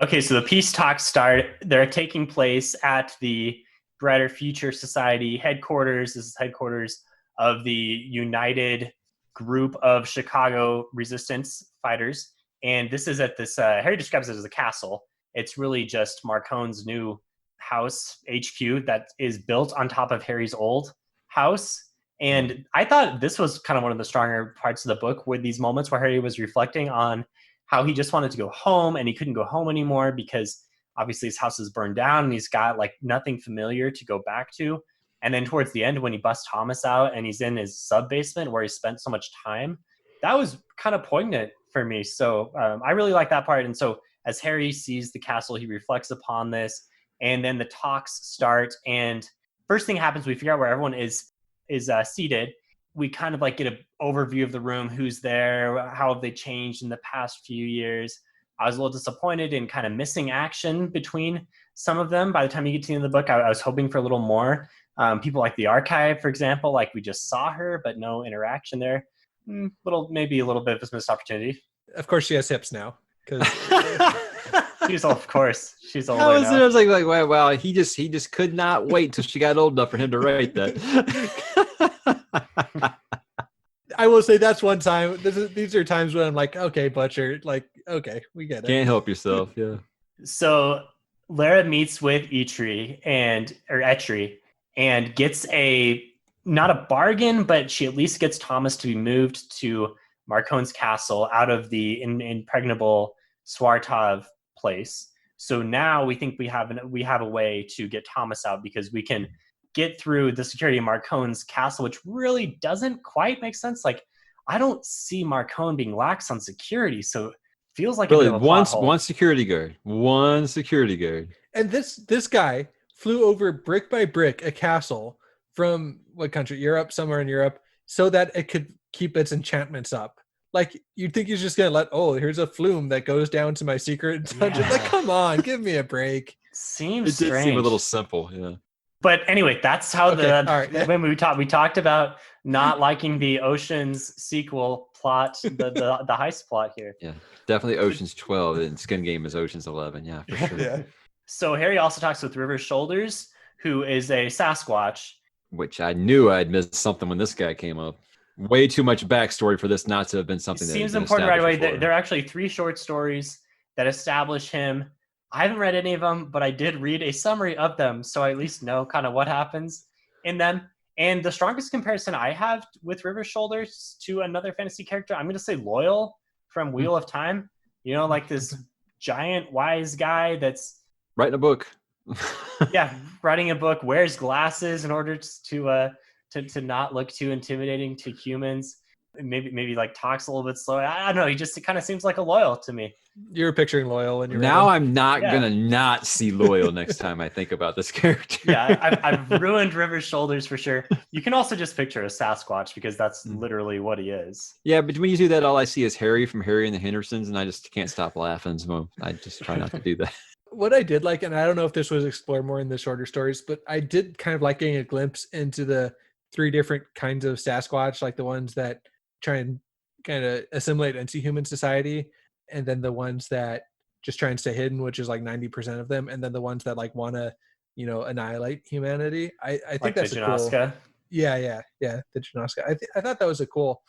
Okay, so the peace talks start. They're taking place at the Brighter Future Society headquarters. This is headquarters of the United Group of Chicago Resistance Fighters. And this is at this, Harry describes it as a castle. It's really just Marcone's new house, HQ, that is built on top of Harry's old house. And I thought this was kind of one of the stronger parts of the book, were these moments where Harry was reflecting on how he just wanted to go home and he couldn't go home anymore because obviously his house is burned down and he's got like nothing familiar to go back to. And then towards the end, when he busts Thomas out and he's in his sub basement where he spent so much time, that was kind of poignant for me. So I really like that part. And so as Harry sees the castle, he reflects upon this, and then the talks start. And first thing happens, we figure out where everyone is seated. We kind of like get an overview of the room, who's there, how have they changed in the past few years. I was a little disappointed in kind of missing action between some of them. By the time you get to the end of the book, I was hoping for a little more. People like the archive, for example, like we just saw her, but no interaction there. Maybe a little bit of a missed opportunity. Of course, she has hips now. She's old, of course. She's older I now. was like, wow, he just could not wait till she got old enough for him to write that. I will say that's one time. These are times when I'm like, okay, Butcher, like, okay, we get it. Can't help yourself, yeah. So Lara meets with Eitri and gets not a bargain, but she at least gets Thomas to be moved to Marcone's castle out of the impregnable Swartov place. So now we think we have a way to get Thomas out, because we can get through the security of Marcone's castle, which really doesn't quite make sense. Like, I don't see Marcone being lax on security, so it feels like a bit Really, of a plot hole. one security guard. One security guard. And this guy flew over brick by brick a castle from what country? Europe, somewhere in Europe, so that it could keep its enchantments up. Like, you'd think he's just gonna here's a flume that goes down to my secret dungeon. Yeah. Like, come on, give me a break. Seems It did strange. seem a little simple, yeah. But anyway, that's how Okay, all right, yeah. when we talked about not liking the Oceans sequel plot, the heist plot here. Yeah, definitely Ocean's 12 and Skin Game is Ocean's 11. Yeah, for sure. Yeah. So Harry also talks with River Shoulders, who is a Sasquatch. Which I knew I'd missed something when this guy came up. Way too much backstory for this not to have been something that Seems had been important right away. established There are actually 3 short stories that establish him. I haven't read any of them, but I did read a summary of them, so I at least know kind of what happens in them. And the strongest comparison I have with River Shoulders to another fantasy character, I'm going to say Loyal from Wheel of Time. You know, like this giant wise guy that's Writing a book. writing a book, wears glasses in order to not look too intimidating to humans. Maybe like talks a little bit slow. I don't know. It kind of seems like a Loyal to me. You're picturing Loyal in your Now head. I'm not gonna not see Loyal next time I think about this character. Yeah, I've ruined River Shoulders for sure. You can also just picture a Sasquatch because that's literally what he is. Yeah, but when you do that, all I see is Harry from Harry and the Hendersons, and I just can't stop laughing. So I just try not to do that. What I did like, and I don't know if this was explored more in the shorter stories, but I did kind of like getting a glimpse into the 3 different kinds of Sasquatch, like the ones that try and kind of assimilate into human society, and then the ones that just try and stay hidden, which is like 90% of them, and then the ones that like want to, annihilate humanity. I think Like that's the a cool. Janoska. Yeah, the Janoska. I thought that was a cool,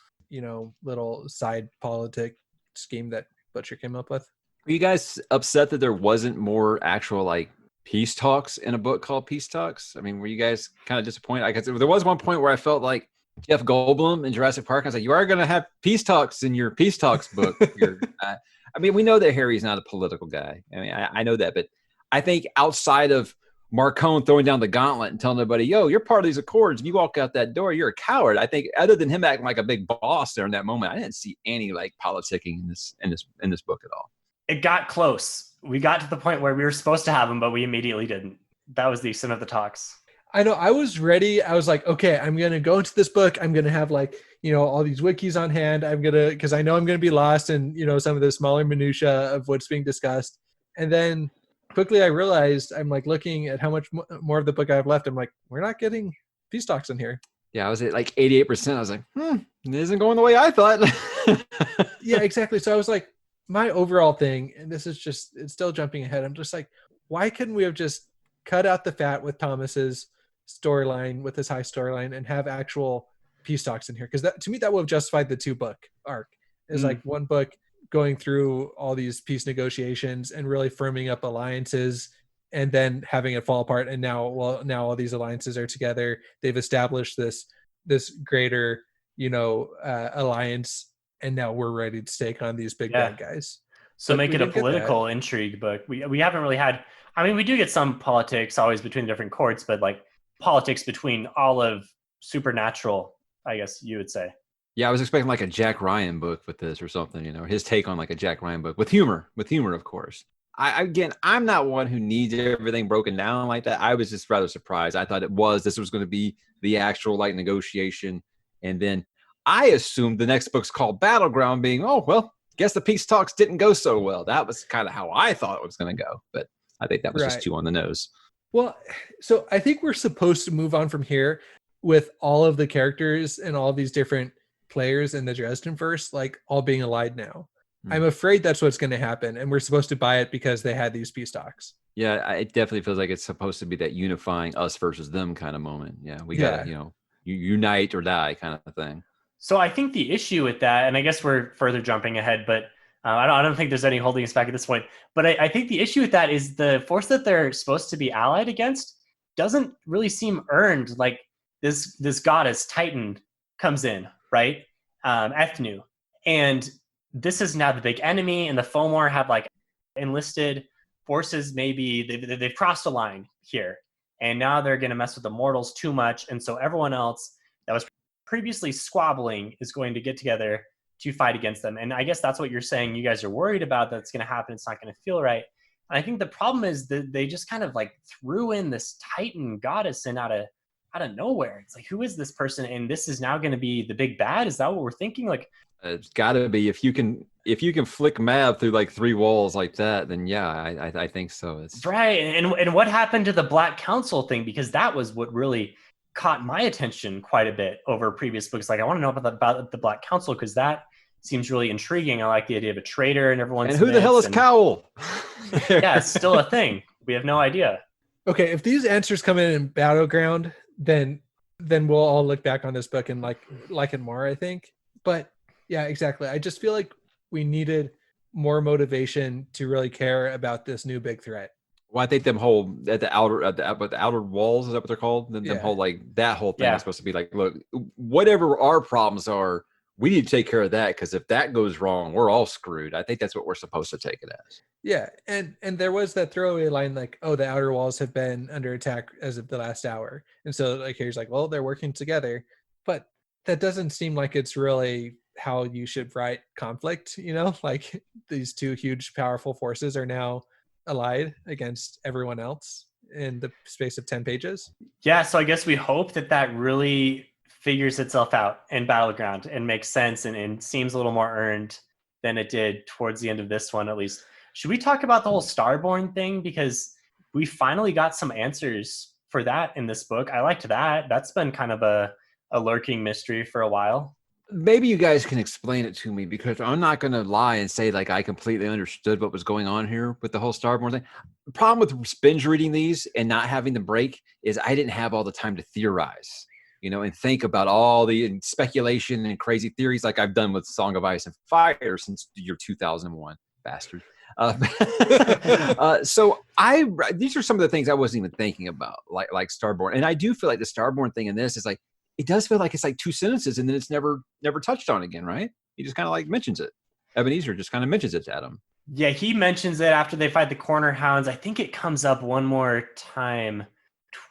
little side politic scheme that Butcher came up with. Were you guys upset that there wasn't more actual like peace talks in a book called Peace Talks? I mean, were you guys kind of disappointed? I guess there was one point where I felt like Jeff Goldblum in Jurassic Park. I was like, you are going to have peace talks in your Peace Talks book. I mean, we know that Harry's not a political guy. I mean, I know that, but I think outside of Marcone throwing down the gauntlet and telling everybody, yo, you're part of these accords, and you walk out that door, you're a coward. I think other than him acting like a big boss there in that moment, I didn't see any like politicking in this book at all. It got close. We got to the point where we were supposed to have him, but we immediately didn't. That was the extent of the talks. I know. I was ready. I was like, okay, I'm going to go into this book. I'm going to have like, all these wikis on hand. Because I know I'm going to be lost in, some of the smaller minutia of what's being discussed. And then quickly I realized, I'm like looking at how much more of the book I have left. I'm like, we're not getting peace talks in here. Yeah, I was at like 88%. I was like, it isn't going the way I thought. Yeah, exactly. So I was like, my overall thing, and this is just, it's still jumping ahead. I'm just like, why couldn't we have just cut out the fat with Thomas's storyline, with his high storyline, and have actual peace talks in here? Because that, to me, that would have justified the 2-book arc. Is like one book going through all these peace negotiations and really firming up alliances, and then having it fall apart. And now all these alliances are together. They've established this greater, alliance, and now we're ready to take on these big bad guys. So make it a political intrigue book. We haven't really had. I mean, we do get some politics always between the different courts, but like politics between all of Supernatural, I guess you would say. Yeah, I was expecting like a Jack Ryan book with this or something, his take on like a Jack Ryan book with humor, of course. I'm not one who needs everything broken down like that. I was just rather surprised. I thought this was going to be the actual like negotiation. And then I assumed the next book's called Battleground, being, oh, well, guess the peace talks didn't go so well. That was kind of how I thought it was going to go. But I think that was just too on the nose. Well, so I think we're supposed to move on from here with all of the characters and all these different players in the Dresden verse, like all being allied now. I'm afraid that's what's going to happen. And we're supposed to buy it because they had these peace talks. Yeah, it definitely feels like it's supposed to be that unifying us versus them kind of moment. Yeah, we got to, unite or die kind of thing. So I think the issue with that, and I guess we're further jumping ahead, but I don't think there's any holding us back at this point. But I think the issue with that is the force that they're supposed to be allied against doesn't really seem earned. Like this goddess Titan comes in, right? Ethnu. And this is now the big enemy, and the Fomor have like enlisted forces. Maybe they've crossed a line here. and now they're going to mess with the mortals too much, and so everyone else that was previously squabbling is going to get together to fight against them. And I guess that's what you're saying you guys are worried about, that's going to happen. It's not going to feel right. And I think the problem is that they just kind of like threw in this Titan goddess in out of nowhere. It's like, who is this person? And this is now going to be the big bad. Is that what we're thinking? Like, it's got to be. If you can flick Mab through like 3 walls like that, then yeah, I think so. It's right. And what happened to the Black Council thing? Because that was what really caught my attention quite a bit over previous books. Like, I want to know about the Black Council, because that seems really intriguing. I like the idea of a traitor and everyone. And who the hell is Cowl? Yeah, it's still a thing. We have no idea. Okay, if these answers come in Battleground, then we'll all look back on this book and like it more, I think. But yeah, exactly. I just feel like we needed more motivation to really care about this new big threat. Well, I think them whole at the outer walls, is that what they're called? Them whole like that whole thing is supposed to be like, look, whatever our problems are, we need to take care of that, because if that goes wrong, we're all screwed. I think that's what we're supposed to take it as. Yeah, and there was that throwaway line like, oh, the outer walls have been under attack as of the last hour, and so like here's like, well, they're working together, but that doesn't seem like it's really how you should write conflict. Like these two huge, powerful forces are now allied against everyone else in the space of 10 pages. Yeah, so I guess we hope that really figures itself out in Battleground and makes sense and seems a little more earned than it did towards the end of this one, at least. Should we talk about the whole Starborn thing? Because we finally got some answers for that in this book. I liked that. That's been kind of a lurking mystery for a while. Maybe you guys can explain it to me, because I'm not going to lie and say like I completely understood what was going on here with the whole Starborn thing. The problem with binge reading these and not having the break is I didn't have all the time to theorize, and think about all the speculation and crazy theories like I've done with Song of Ice and Fire since the year 2001. Bastard. So these are some of the things I wasn't even thinking about, like Starborn. And I do feel like the Starborn thing in this is like, it does feel like it's like 2 sentences and then it's never touched on again, right? He just kind of like mentions it. Ebenezer just kind of mentions it to Adam. Yeah, he mentions it after they fight the Corner Hounds. I think it comes up one more time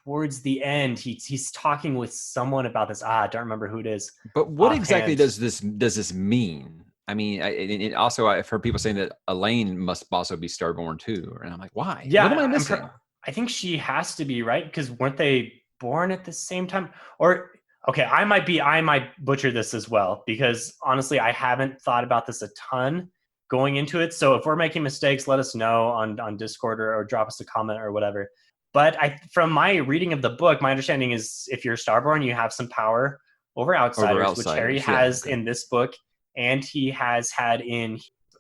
towards the end. He's talking with someone about this. I don't remember who it is. But what exactly does this mean? I mean, it also, I've heard people saying that Elaine must also be Starborn too. And I'm like, why? Yeah, what am I missing? I think she has to be, right? Because weren't they born at the same time? Or, okay, I might butcher this as well, because honestly, I haven't thought about this a ton going into it. So if we're making mistakes, let us know on Discord or drop us a comment or whatever. But from my reading of the book, my understanding is if you're Starborn, you have some power over outsiders, which Harry has in this book. And he has had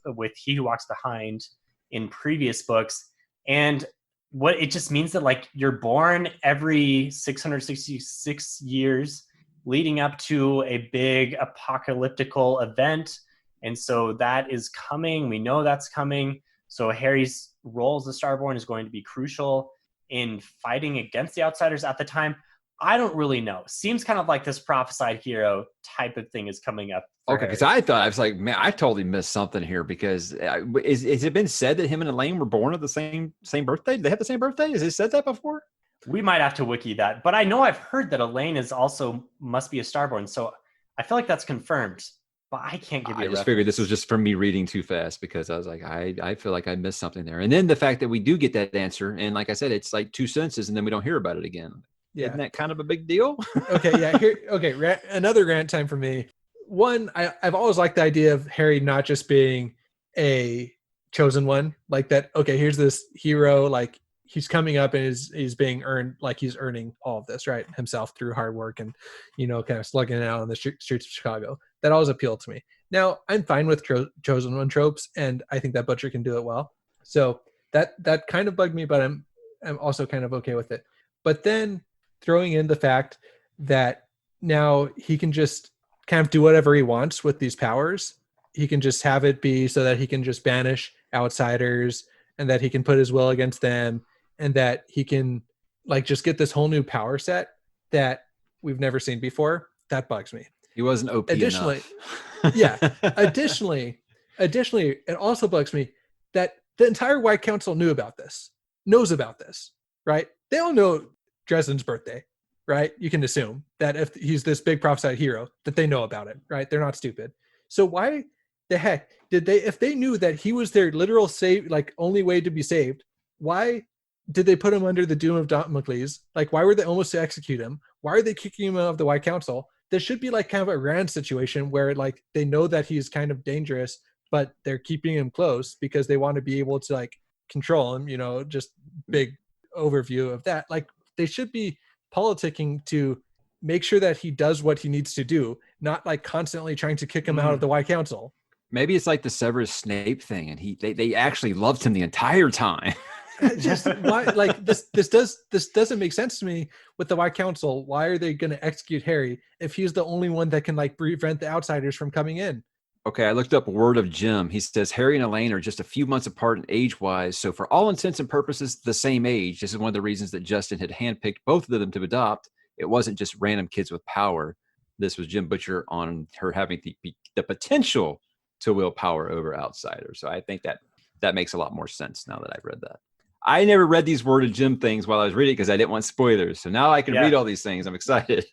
with He Who Walks Behind in previous books. And what it just means that like you're born every 666 years leading up to a big apocalyptical event. And so that is coming. We know that's coming. So Harry's role as the Starborn is going to be crucial in fighting against the outsiders at the time. I don't really know. Seems kind of like this prophesied hero type of thing is coming up. Okay, because I was like, man, I totally missed something here, because is it been said that him and Elaine were born at the same birthday? Did they have the same birthday? Has it said that before? We might have to wiki that. But I know I've heard that Elaine must be a Starborn. So I feel like that's confirmed. But I can't give you I just figured this was just from me reading too fast, because I was like, I feel like I missed something there. And then the fact that we do get that answer, and like I said, it's like 2 sentences and then we don't hear about it again. Yeah. Isn't that kind of a big deal? Okay, yeah. Another rant time for me. One, I've always liked the idea of Harry not just being a chosen one, like that. Okay, here's this hero, like he's coming up and he's being earned, like he's earning all of this, right, himself through hard work and kind of slugging it out on the streets of Chicago. That always appealed to me. Now I'm fine with chosen one tropes, and I think that Butcher can do it well. So that kind of bugged me, but I'm also kind of okay with it. But then throwing in the fact that now he can just kind of do whatever he wants with these powers. He can just have it be so that he can just banish outsiders, and that he can put his will against them, and that he can like just get this whole new power set that we've never seen before. That bugs me. He wasn't OP Additionally, enough. Yeah. Additionally, it also bugs me that the entire White Council knows about this, right? They all know Dresden's birthday, right? You can assume that if he's this big prophesied hero, that they know about it, right? They're not stupid. So why the heck did they, if they knew that he was their literal save, like only way to be saved, why did they put him under the doom of Damocles? Like, why were they almost to execute him? Why are they kicking him out of the White Council? This should be like kind of a Rand situation where like they know that he's kind of dangerous, but they're keeping him close because they want to be able to like control him, just big overview of that. Like they should be politicking to make sure that he does what he needs to do, not like constantly trying to kick him out of the White Council. Maybe it's like the Severus Snape thing, and they actually loved him the entire time. Just why, like this doesn't make sense to me with the White Council. Why are they going to execute Harry if he's the only one that can like prevent the outsiders from coming in? Okay, I looked up Word of Jim. He says Harry and Elaine are just a few months apart in age-wise, so for all intents and purposes, the same age. This is one of the reasons that Justin had handpicked both of them to adopt. It wasn't just random kids with power. This was Jim Butcher on her having the potential to wield power over outsiders. So I think that makes a lot more sense now that I've read that. I never read these Word of Jim things while I was reading because I didn't want spoilers. So now I can read all these things. I'm excited.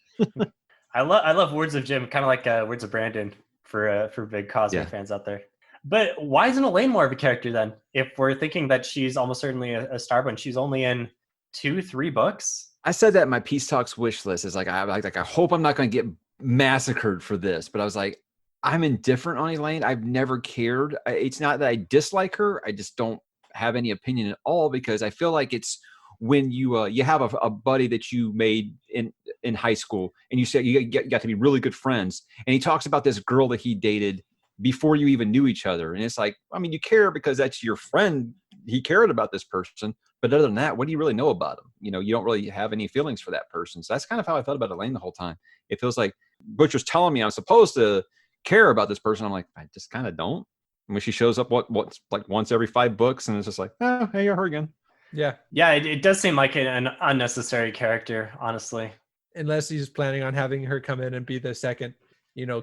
I love Words of Jim, kind of like Words of Brandon for big Cosmic fans out there. But why isn't Elaine more of a character then? If we're thinking that she's almost certainly a star when she's only in 2-3 books. I said that in my Peace Talks wish list is I hope I'm not going to get massacred for this, but I was like, I'm indifferent on Elaine. I've never cared. It's not that I dislike her. I just don't have any opinion at all because I feel like it's when you have a buddy that you made in high school and you say you got to be really good friends, and he talks about this girl that he dated before you even knew each other, and it's like, I mean, you care because that's your friend. He cared about this person, but other than that, what do you really know about him? You don't really have any feelings for that person. So that's kind of how I felt about Elaine the whole time. It feels like Butcher's telling me I'm supposed to care about this person. I'm like, I just kind of don't. And when she shows up what's like once every 5 books, and it's just like, oh, hey, you're her again. Yeah. It does seem like an unnecessary character, honestly. Unless he's planning on having her come in and be the second,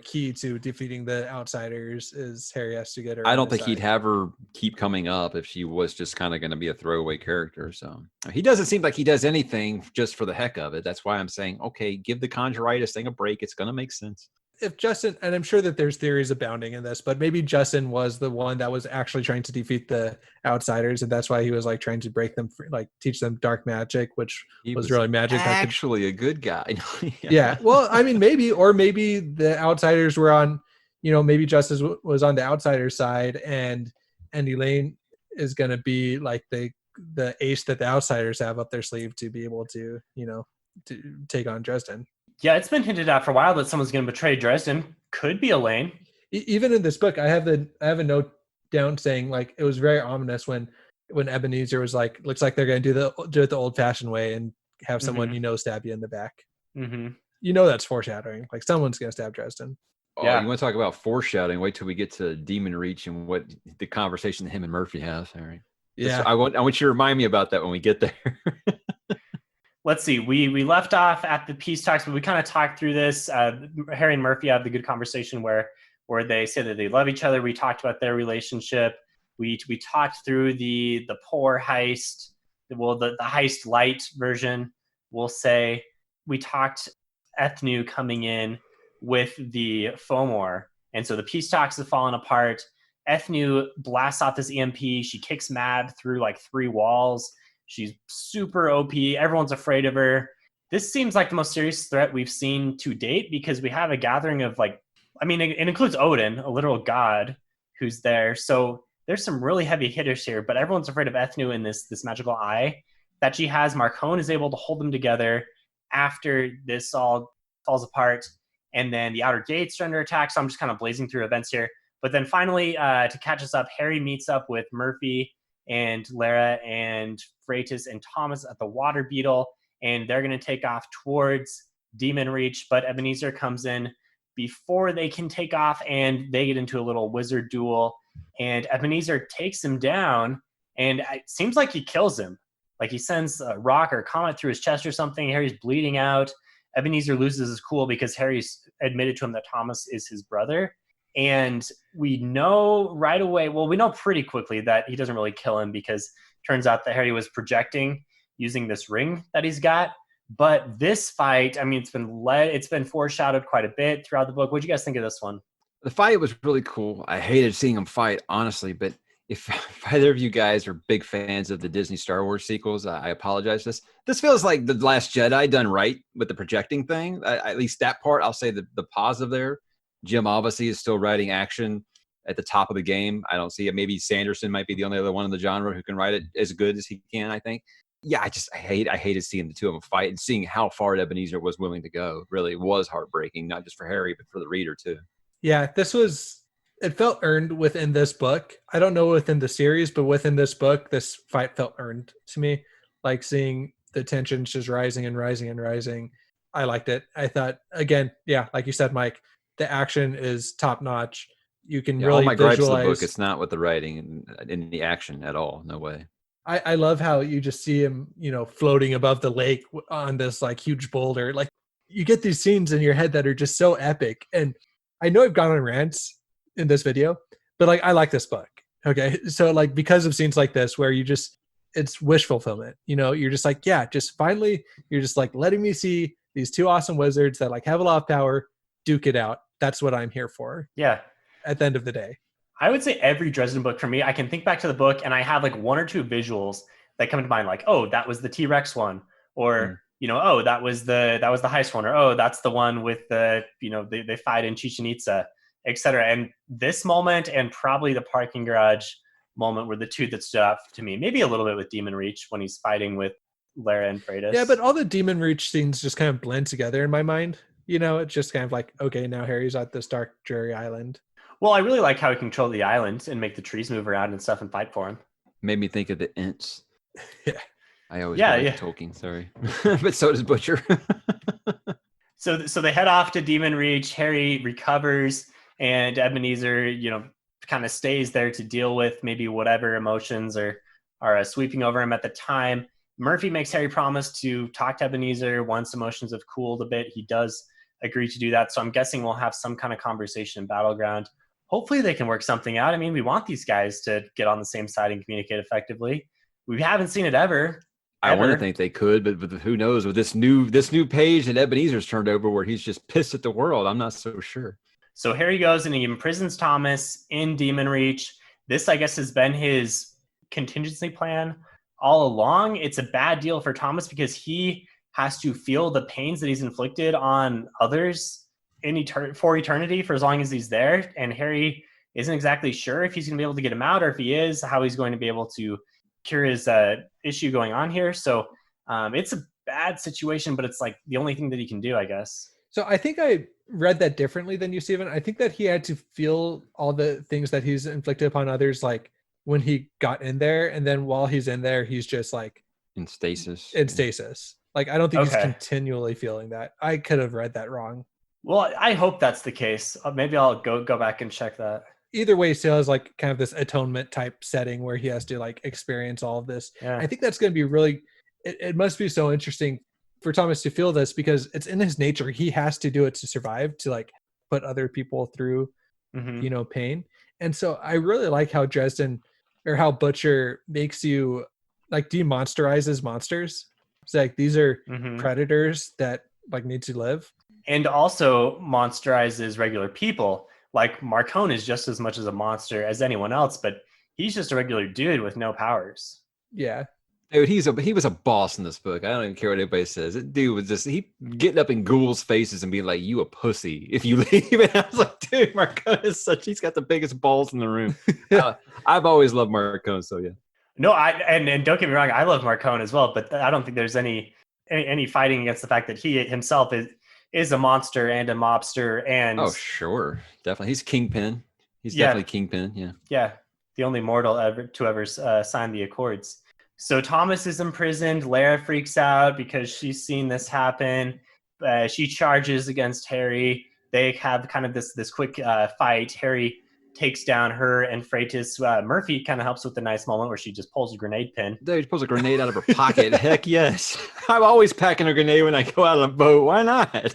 key to defeating the outsiders, is Harry has to get her. I don't think he'd have her keep coming up if she was just kind of going to be a throwaway character. So he doesn't seem like he does anything just for the heck of it. That's why I'm saying, okay, give the Conjuritis thing a break. It's going to make sense. If Justin, and I'm sure that there's theories abounding in this, but maybe Justin was the one that was actually trying to defeat the outsiders, and that's why he was like trying to break them, like teach them dark magic, which was really magic. Actually, a good guy. Yeah. Well, I mean, maybe the outsiders were on, maybe Justice was on the outsider side, and Elaine is going to be like the ace that the outsiders have up their sleeve to be able to, to take on Dresden. Yeah, it's been hinted at for a while that someone's going to betray Dresden. Could be Elaine. Even in this book, I have a note down saying like it was very ominous when Ebenezer was like, looks like they're going to do it the old-fashioned way and have someone stab you in the back. Mm-hmm. That's foreshadowing. Like someone's going to stab Dresden. Oh, yeah. You want to talk about foreshadowing? Wait till we get to Demon Reach and what the conversation that him and Murphy have. All right. Yeah. I want you to remind me about that when we get there. Let's see. We left off at the peace talks, but we kind of talked through this. Harry and Murphy had the good conversation where they say that they love each other. We talked about their relationship. We talked through the poor heist, the heist light version, we'll say. We talked Ethnu coming in with the Fomor. And so the peace talks have fallen apart. Ethnu blasts off this EMP. She kicks Mab through like 3 walls. She's super OP. Everyone's afraid of her. This seems like the most serious threat we've seen to date because we have a gathering of it includes Odin, a literal god, who's there. So there's some really heavy hitters here, but everyone's afraid of Ethnu in this magical eye that she has. Marcone is able to hold them together after this all falls apart. And then the outer gates are under attack. So I'm just kind of blazing through events here. But then finally, to catch us up, Harry meets up with Murphy and Lara and Freitas and Thomas at the Water Beetle, and they're going to take off towards Demon Reach, but Ebenezer comes in before they can take off, and they get into a little wizard duel, and Ebenezer takes him down, and it seems like he kills him. Like he sends a rock or a comet through his chest or something. Harry's bleeding out. Ebenezer loses his cool because Harry's admitted to him that Thomas is his brother. And we know right away, we know pretty quickly that he doesn't really kill him because it turns out that Harry was projecting using this ring that he's got. But this fight, I mean, it's been foreshadowed quite a bit throughout the book. What do you guys think of this one? The fight was really cool. I hated seeing them fight, honestly. But if either of you guys are big fans of the Disney Star Wars sequels, I apologize. This feels like The Last Jedi done right with the projecting thing. At least that part, I'll say the positive there. Jim obviously is still writing action at the top of the game. I don't see it. Maybe Sanderson might be the only other one in the genre who can write it as good as he can, I think. Yeah, I hated seeing the two of them fight and seeing how far Ebenezer was willing to go. Really was heartbreaking, not just for Harry, but for the reader too. Yeah, it felt earned within this book. I don't know within the series, but within this book, this fight felt earned to me. Like seeing the tensions just rising and rising and rising. I liked it. I thought, again, yeah, like you said, Mike, the action is top notch. You can really all my gripes of the visualize. book, it's not with the writing and in the action at all. No way. I love how you just see him, floating above the lake on this like huge boulder. Like you get these scenes in your head that are just so epic. And I know I've gone on rants in this video, but like I like this book. Okay. So like because of scenes like this where it's wish fulfillment, you're just like, yeah, just finally you're just like letting me see these two awesome wizards that like have a lot of power, duke it out. That's what I'm here for. Yeah. At the end of the day. I would say every Dresden book for me, I can think back to the book and I have like one or two visuals that come to mind, like, oh, that was the T-Rex one, or oh, that was the heist one, or oh, that's the one with the they fight in Chichen Itza, etc. And this moment and probably the parking garage moment were the two that stood out to me. Maybe a little bit with Demon Reach when he's fighting with Lara and Freitas. Yeah, but all the Demon Reach scenes just kind of blend together in my mind. It's just kind of like, okay, now Harry's at this dark, dreary island. Well, I really like how he controlled the island and make the trees move around and stuff and fight for him. Made me think of the Ents. Yeah. I always like Tolkien, sorry. But so does Butcher. So they head off to Demon Reach. Harry recovers, and Ebenezer, kind of stays there to deal with maybe whatever emotions are sweeping over him at the time. Murphy makes Harry promise to talk to Ebenezer once emotions have cooled a bit. He does agree to do that. So I'm guessing we'll have some kind of conversation in Battleground. Hopefully they can work something out. I mean, we want these guys to get on the same side and communicate effectively. We haven't seen it ever. I want to think they could, but who knows? With this new page that Ebenezer's turned over where he's just pissed at the world, I'm not so sure. So Harry goes and he imprisons Thomas in Demon Reach. This, I guess, has been his contingency plan all along. It's a bad deal for Thomas because he has to feel the pains that he's inflicted on others for eternity for as long as he's there. And Harry isn't exactly sure if he's going to be able to get him out, or if he is, how he's going to be able to cure his issue going on here. So it's a bad situation, but it's like the only thing that he can do, I guess. So I think I read that differently than you, Stephen. I think that he had to feel all the things that he's inflicted upon others, like when he got in there, and then while he's in there, he's just like in stasis. Like, I don't think he's continually feeling that. I could have read that wrong. Well, I hope that's the case. Maybe I'll go back and check that. Either way, still has like kind of this atonement type setting where he has to like experience all of this. Yeah. I think that's going to be really, it must be so interesting for Thomas to feel this because it's in his nature. He has to do it to survive, to like put other people through, pain. And so I really like how how Butcher makes you like demonsterizes monsters. It's like, these are predators that like need to live. And also monsterizes regular people. Like Marcone is just as much as a monster as anyone else, but he's just a regular dude with no powers. Yeah. Dude, he was a boss in this book. I don't even care what anybody says. That dude was just getting up in ghouls' faces and being like, "You a pussy if you leave." And I was like, dude, Marcone is he's got the biggest balls in the room. I've always loved Marcone, so yeah. No, and don't get me wrong, I love Marcone as well, but I don't think there's any fighting against the fact that he himself is a monster and a mobster. And oh, sure, definitely, he's Kingpin. He's definitely Kingpin. Yeah, yeah, the only mortal ever sign the Accords. So Thomas is imprisoned. Lara freaks out because she's seen this happen. She charges against Harry. They have kind of this quick fight. Harry takes down her and Freitas. Murphy kind of helps with the nice moment where she just pulls a grenade pin. Dude, she pulls a grenade out of her pocket. Heck yes. I'm always packing a grenade when I go out on a boat. Why not?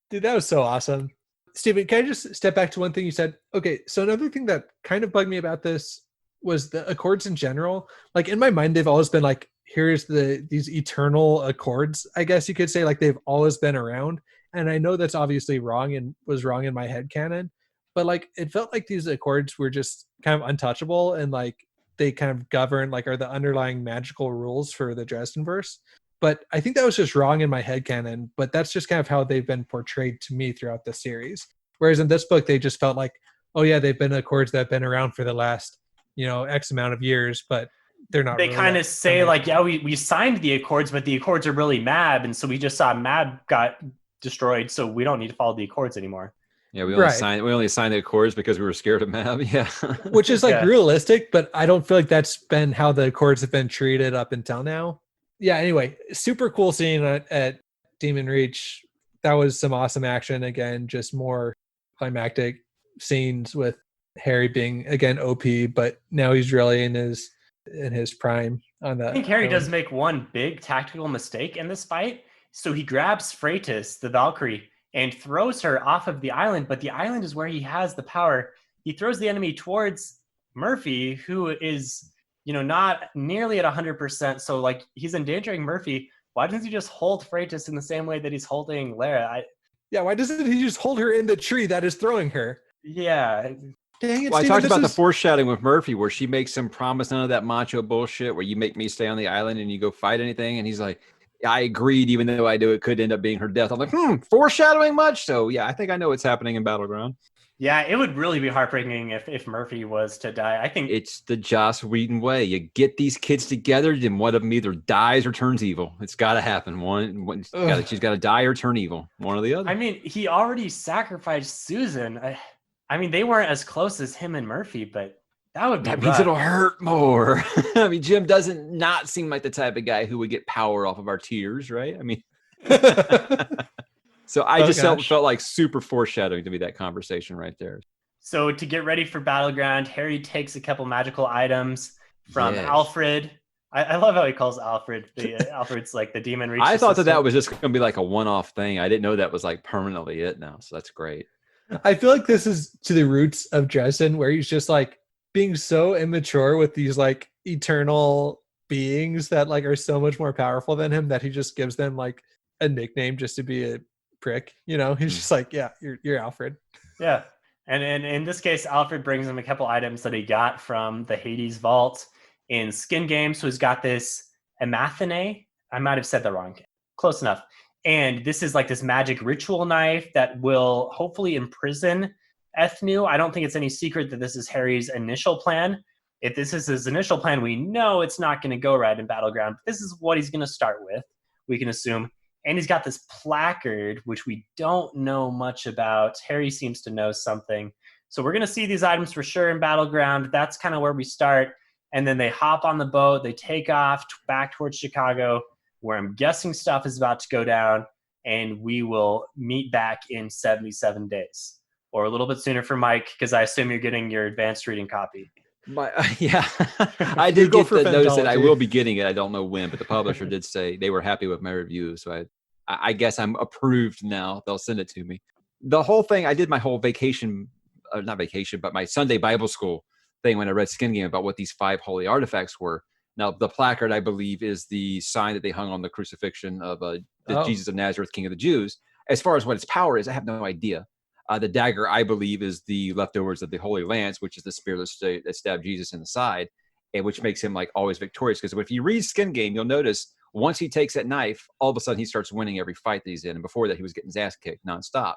Dude, that was so awesome. Stephen, can I just step back to one thing you said? Okay, so another thing that kind of bugged me about this was the Accords in general. Like in my mind, they've always been like here's these eternal accords, I guess you could say, like they've always been around. And I know that's obviously wrong and was wrong in my head canon, but like it felt like these accords were just kind of untouchable and like they kind of govern like are the underlying magical rules for the Dresden verse. But I think that was just wrong in my head canon, but that's just kind of how they've been portrayed to me throughout the series. Whereas in this book, they just felt like, oh yeah, they've been accords that have been around for the last, X amount of years, but they're not They really kind that of say foundational. like, yeah, we signed the Accords, but the Accords are really Mab, and so we just saw Mab got destroyed, so we don't need to follow the Accords anymore. Yeah, we only Right. signed the Accords because we were scared of Mab. Yeah. Which is like Yeah. realistic, but I don't feel like that's been how the Accords have been treated up until now. Yeah, anyway, super cool scene at Demon Reach. That was some awesome action. Again, just more climactic scenes with Harry being again OP, but now he's really in his prime on the I think Harry island. does make one big tactical mistake in this fight. So he grabs Freitas, the Valkyrie, and throws her off of the island, but the island is where he has the power. He throws the enemy towards Murphy, who is, not nearly at 100%. So, like, he's endangering Murphy. Why doesn't he just hold Freitas in the same way that he's holding Lara? Yeah, why doesn't he just hold her in the tree that is throwing her? Yeah. Dang it, Well, I Steven, talked this about the is foreshadowing with Murphy where she makes him promise none of that macho bullshit where you make me stay on the island and you go fight anything. And he's like, I agreed, even though I knew it could end up being her death. I'm like, foreshadowing much? So, yeah, I think I know what's happening in Battleground. Yeah, it would really be heartbreaking if Murphy was to die. I think It's the Joss Whedon way. You get these kids together, and one of them either dies or turns evil. It's got to happen. She's got to die or turn evil. One or the other. I mean, he already sacrificed Susan. I mean, they weren't as close as him and Murphy, but that would be That means rough. it'll hurt more. I mean, Jim doesn't not seem like the type of guy who would get power off of our tears, right? I mean, so I just felt like super foreshadowing to me, that conversation right there. So to get ready for Battleground, Harry takes a couple magical items from Yes. Alfred. I love how he calls Alfred. Alfred's like the demon reach. I thought that was just going to be like a one-off thing. I didn't know that was like permanently it now. So that's great. I feel like this is to the roots of Dresden, where he's just like being so immature with these like eternal beings that like are so much more powerful than him that he just gives them like a nickname just to be a prick. He's just like, yeah, you're Alfred. Yeah. And in this case, Alfred brings him a couple items that he got from the Hades vault in Skin Game. So he's got this Amathane. I might have said that wrong. Close enough. And this is like this magic ritual knife that will hopefully imprison Ethnu. I don't think it's any secret that this is Harry's initial plan. If this is his initial plan, we know it's not going to go right in Battleground. This is what he's going to start with, we can assume. And he's got this placard, which we don't know much about. Harry seems to know something. So we're going to see these items for sure in Battleground. That's kind of where we start. And then they hop on the boat. They take off back towards Chicago, where I'm guessing stuff is about to go down. And we will meet back in 77 days. Or a little bit sooner for Mike, because I assume you're getting your advanced reading copy. Yeah, I did go get for the notice that I Fantology. will be getting it. I don't know when, but the publisher did say they were happy with my review. So I guess I'm approved now. They'll send it to me. The whole thing, I did my whole vacation, not vacation, but my Sunday Bible school thing when I read Skin Game about what these 5 holy artifacts were. Now, the placard, I believe, is the sign that they hung on the crucifixion of Jesus of Nazareth, King of the Jews. As far as what its power is, I have no idea. The dagger, I believe, is the leftovers of the Holy Lance, which is the spear that stabbed Jesus in the side, and which makes him like always victorious. Because if you read Skin Game, you'll notice once he takes that knife, all of a sudden he starts winning every fight that he's in. And before that, he was getting his ass kicked nonstop.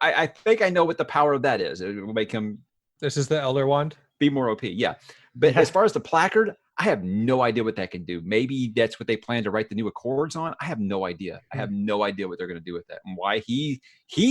I think I know what the power of that is. It will make him. This is the Elder Wand. Be more OP, yeah. But as far as the placard, I have no idea what that can do. Maybe that's what they plan to write the new Accords on. I have no idea. I have no idea what they're going to do with that and why he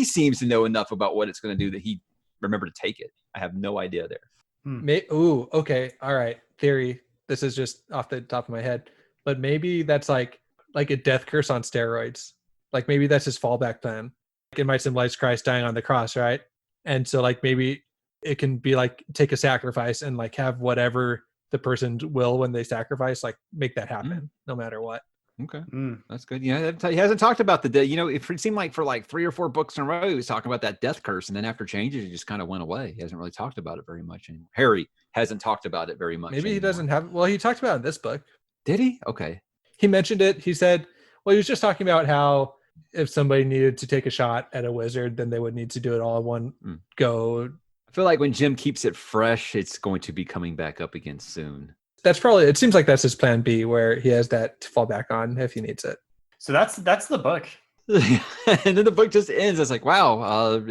seems to know enough about what it's going to do that he remembered to take it. I have no idea there. Ooh, okay, all right. Theory. This is just off the top of my head, but maybe that's like a death curse on steroids. Like maybe that's his fallback plan. Like it might symbolize Christ dying on the cross, right? And so like maybe it can be like take a sacrifice and like have whatever the person will when they sacrifice, like make that happen no matter what. Okay. That's good. Yeah. He hasn't talked about the death. It seemed like for like 3 or 4 books in a row, he was talking about that death curse. And then after changes, he just kind of went away. He hasn't really talked about it very much anymore. Harry hasn't talked about it very much. Maybe anymore. he doesn't have, well, he talked about it in this book. Did he? Okay. He mentioned it. He said, well, he was just talking about how if somebody needed to take a shot at a wizard, then they would need to do it all in one go. I feel like when Jim keeps it fresh, it's going to be coming back up again soon. That's probably, it seems like that's his plan B, where he has that to fall back on if he needs it. So that's the book. And then the book just ends. It's like, wow,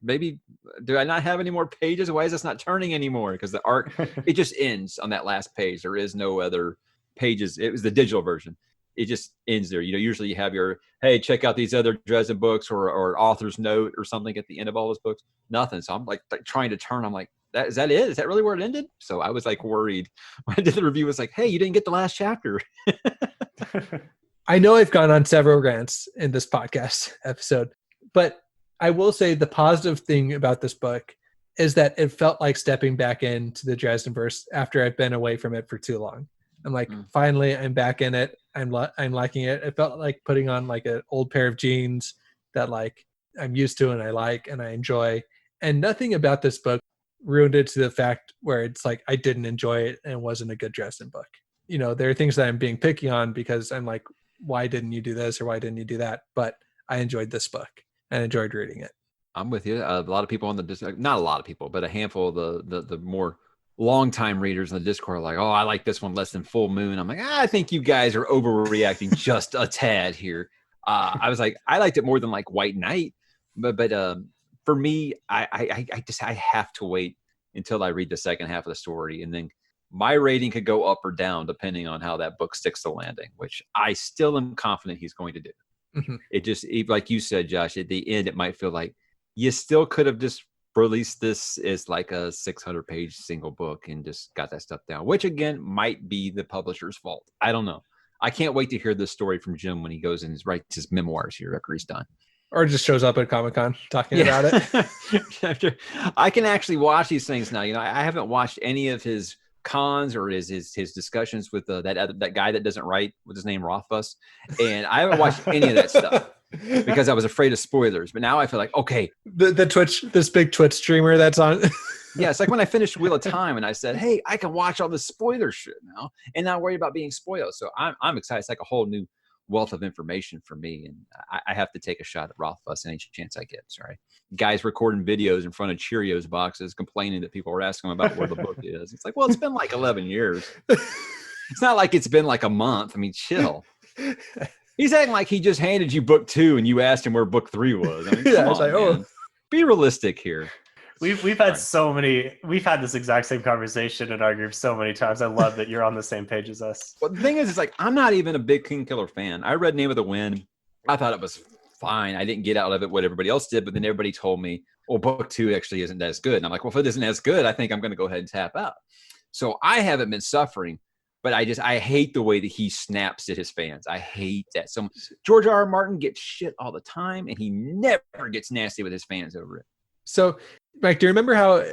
maybe do I not have any more pages? Why is this not turning anymore? Because the art, it just ends on that last page. There is no other pages. It was the digital version. It just ends there. Usually you have your, hey, check out these other Dresden books or author's note or something at the end of all those books. Nothing. So I'm like trying to turn. I'm like, is that it? Is that really where it ended? So I was like worried when I did the review. I was like, hey, you didn't get the last chapter. I know I've gone on several rants in this podcast episode, but I will say the positive thing about this book is that it felt like stepping back into the Dresdenverse after I've been away from it for too long. I'm like, finally, I'm back in it. I'm liking it. It felt like putting on like an old pair of jeans that like I'm used to and I like and I enjoy. And nothing about this book ruined it to the fact where it's like I didn't enjoy it and it wasn't a good Dresden book. There are things that I'm being picky on because I'm like, why didn't you do this or why didn't you do that? But I enjoyed this book and enjoyed reading it. I'm with you. A lot of people on the not a lot of people, but a handful of the more longtime readers in the Discord are like, oh, I like this one less than Full Moon. I'm like, I think you guys are overreacting just a tad here. I was like, I liked it more than like White Knight, but for me, I have to wait until I read the second half of the story, and then my rating could go up or down depending on how that book sticks to landing, which I still am confident he's going to do. Mm-hmm. It like you said, Josh, at the end, it might feel like you still could have just released this as like a 600-page single book and just got that stuff down, which again might be the publisher's fault. I don't know. I can't wait to hear this story from Jim when he goes and writes his memoirs here after he's done. Or just shows up at Comic-Con talking about it. I can actually watch these things now. I haven't watched any of his cons or his discussions with that guy that doesn't write, with his name Rothfuss, and I haven't watched any of that stuff because I was afraid of spoilers. But now I feel like, okay, the Twitch, this big Twitch streamer that's on. Yeah, it's like when I finished Wheel of Time and I said, hey, I can watch all this spoiler shit now and not worry about being spoiled. So I'm excited. It's like a whole new wealth of information for me, and I have to take a shot at Rothfuss any chance I get. Sorry, guys recording videos in front of Cheerios boxes complaining that people are asking him about where the book is. It's like, well, it's been like 11 years. It's not like it's been like a month. I mean, chill. He's acting like he just handed you book 2 and you asked him where book 3 was. I mean, come on, man. Be realistic here. We've had we've had this exact same conversation in our group so many times. I love that you're on the same page as us. Well, the thing is, it's like, I'm not even a big Kingkiller fan. I read Name of the Wind. I thought it was fine. I didn't get out of it what everybody else did, but then everybody told me, well, book 2 actually isn't as good. And I'm like, well, if it isn't as good, I think I'm going to go ahead and tap out. So I haven't been suffering, but I hate the way that he snaps at his fans. I hate that. So George R.R. Martin gets shit all the time, and he never gets nasty with his fans over it. So, Mike, do you remember how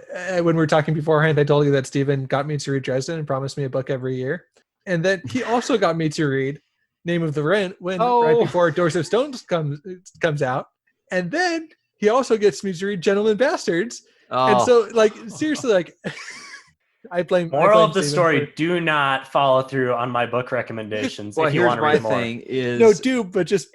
when we were talking beforehand, I told you that Steven got me to read Dresden and promised me a book every year? And then he also got me to read Name of the Wind right before Doors of Stone comes out. And then he also gets me to read Gentlemen Bastards. Oh. And so, like, seriously, like, I blame of the story, do not follow through on my book recommendations if you want to read more. Thing is, no, do, but just...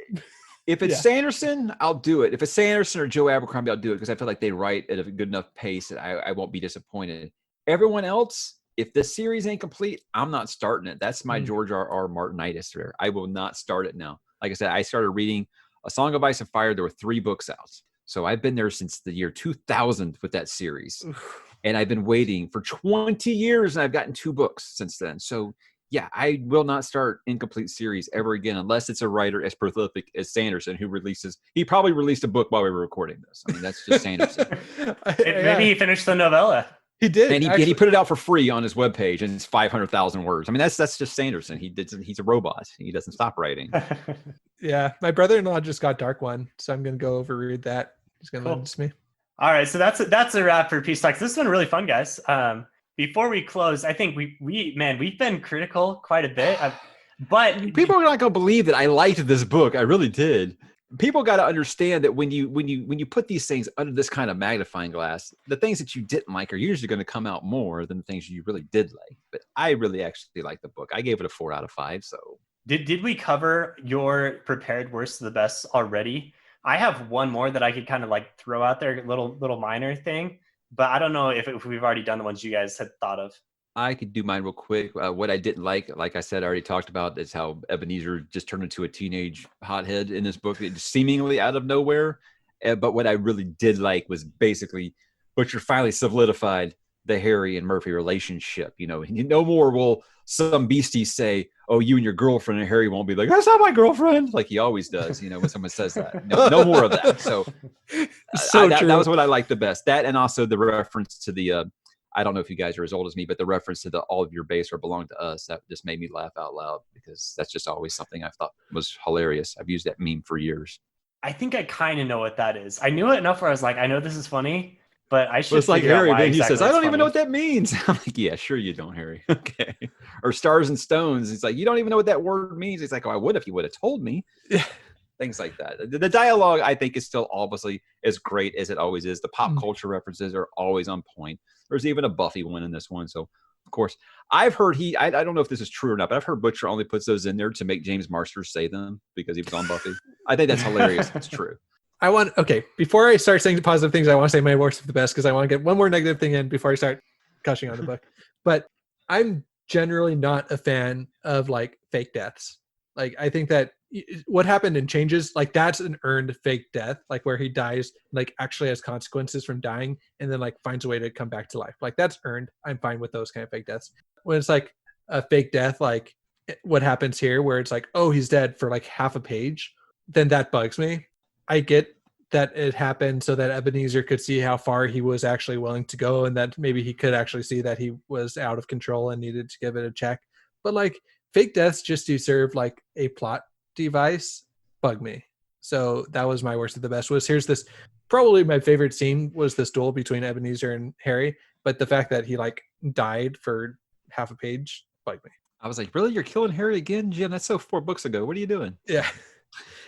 If it's Sanderson, I'll do it. If it's Sanderson or Joe Abercrombie, I'll do it because I feel like they write at a good enough pace that I won't be disappointed. Everyone else, if this series ain't complete, I'm not starting it. That's my George R.R. Martinitis there. I will not start it now. Like I said, I started reading A Song of Ice and Fire. There were 3 books out. So I've been there since the year 2000 with that series. And I've been waiting for 20 years, and I've gotten 2 books since then. So yeah, I will not start incomplete series ever again unless it's a writer as prolific as Sanderson he probably released a book while we were recording this. I mean, that's just Sanderson. Maybe he finished the novella. He did. And he put it out for free on his webpage, and it's 500,000 words. I mean, that's just Sanderson. He's a robot. He doesn't stop writing. Yeah, my brother-in-law just got Dark One, so I'm going to go overread that. He's going to lend it to me. All right, so that's a wrap for Peace Talks. This has been really fun, guys. Before we close, I think we've been critical quite a bit, but people are not going to believe that I liked this book. I really did. people got to understand that when you put these things under this kind of magnifying glass, the things that you didn't like are usually going to come out more than the things you really did like. But I really actually like the book. I gave it a 4 out of 5. So did we cover your prepared worst to the best already? I have one more that I could kind of like throw out there, little minor thing, but I don't know if we've already done the ones you guys had thought of. I could do mine real quick. What I didn't like I said, I already talked about, is how Ebenezer just turned into a teenage hothead in this book, seemingly out of nowhere. But what I really did like was basically Butcher finally solidified the Harry and Murphy relationship. No more will some beastie say, "Oh, you and your girlfriend," and Harry won't be like, "That's not my girlfriend," like he always does. When someone says that. No more of that. So, that was what I liked the best. That, and also the reference to the. I don't know if you guys are as old as me, but the reference to all of your base are belong to us, that just made me laugh out loud, because that's just always something I thought was hilarious. I've used that meme for years. I think I kind of know what that is. I knew it enough where I was like, I know this is funny, but I should. Well, it's like Harry, then he says, "I don't even funny. know what that means." I'm like, "Yeah, sure you don't, Harry." Okay. Or Stars and Stones. He's like, "You don't even know what that word means." He's like, "Oh, I would if you would have told me." Yeah. Things like that. The dialogue, I think, is still obviously as great as it always is. The pop culture references are always on point. There's even a Buffy one in this one. So, of course, I've heard I don't know if this is true or not, but I've heard Butcher only puts those in there to make James Marsters say them because he was on Buffy. I think that's hilarious. It's true. Before I start saying positive things, I want to say my worst of the best, because I want to get one more negative thing in before I start gushing on the book. But I'm generally not a fan of like fake deaths. Like, I think that what happened in Changes, like, that's an earned fake death, like where he dies, like actually has consequences from dying, and then like finds a way to come back to life. Like, that's earned. I'm fine with those kind of fake deaths. When it's like a fake death, like what happens here, where it's like, oh, he's dead for like half a page, then that bugs me. I get that it happened so that Ebenezer could see how far he was actually willing to go, and that maybe he could actually see that he was out of control and needed to give it a check. But like, fake deaths just to serve like a plot device bug me. So that was my worst of the best. Here's this, probably my favorite scene was this duel between Ebenezer and Harry, but the fact that he like died for half a page bugged me. I was like, really? You're killing Harry again, Jim? That's so 4 books ago. What are you doing? Yeah.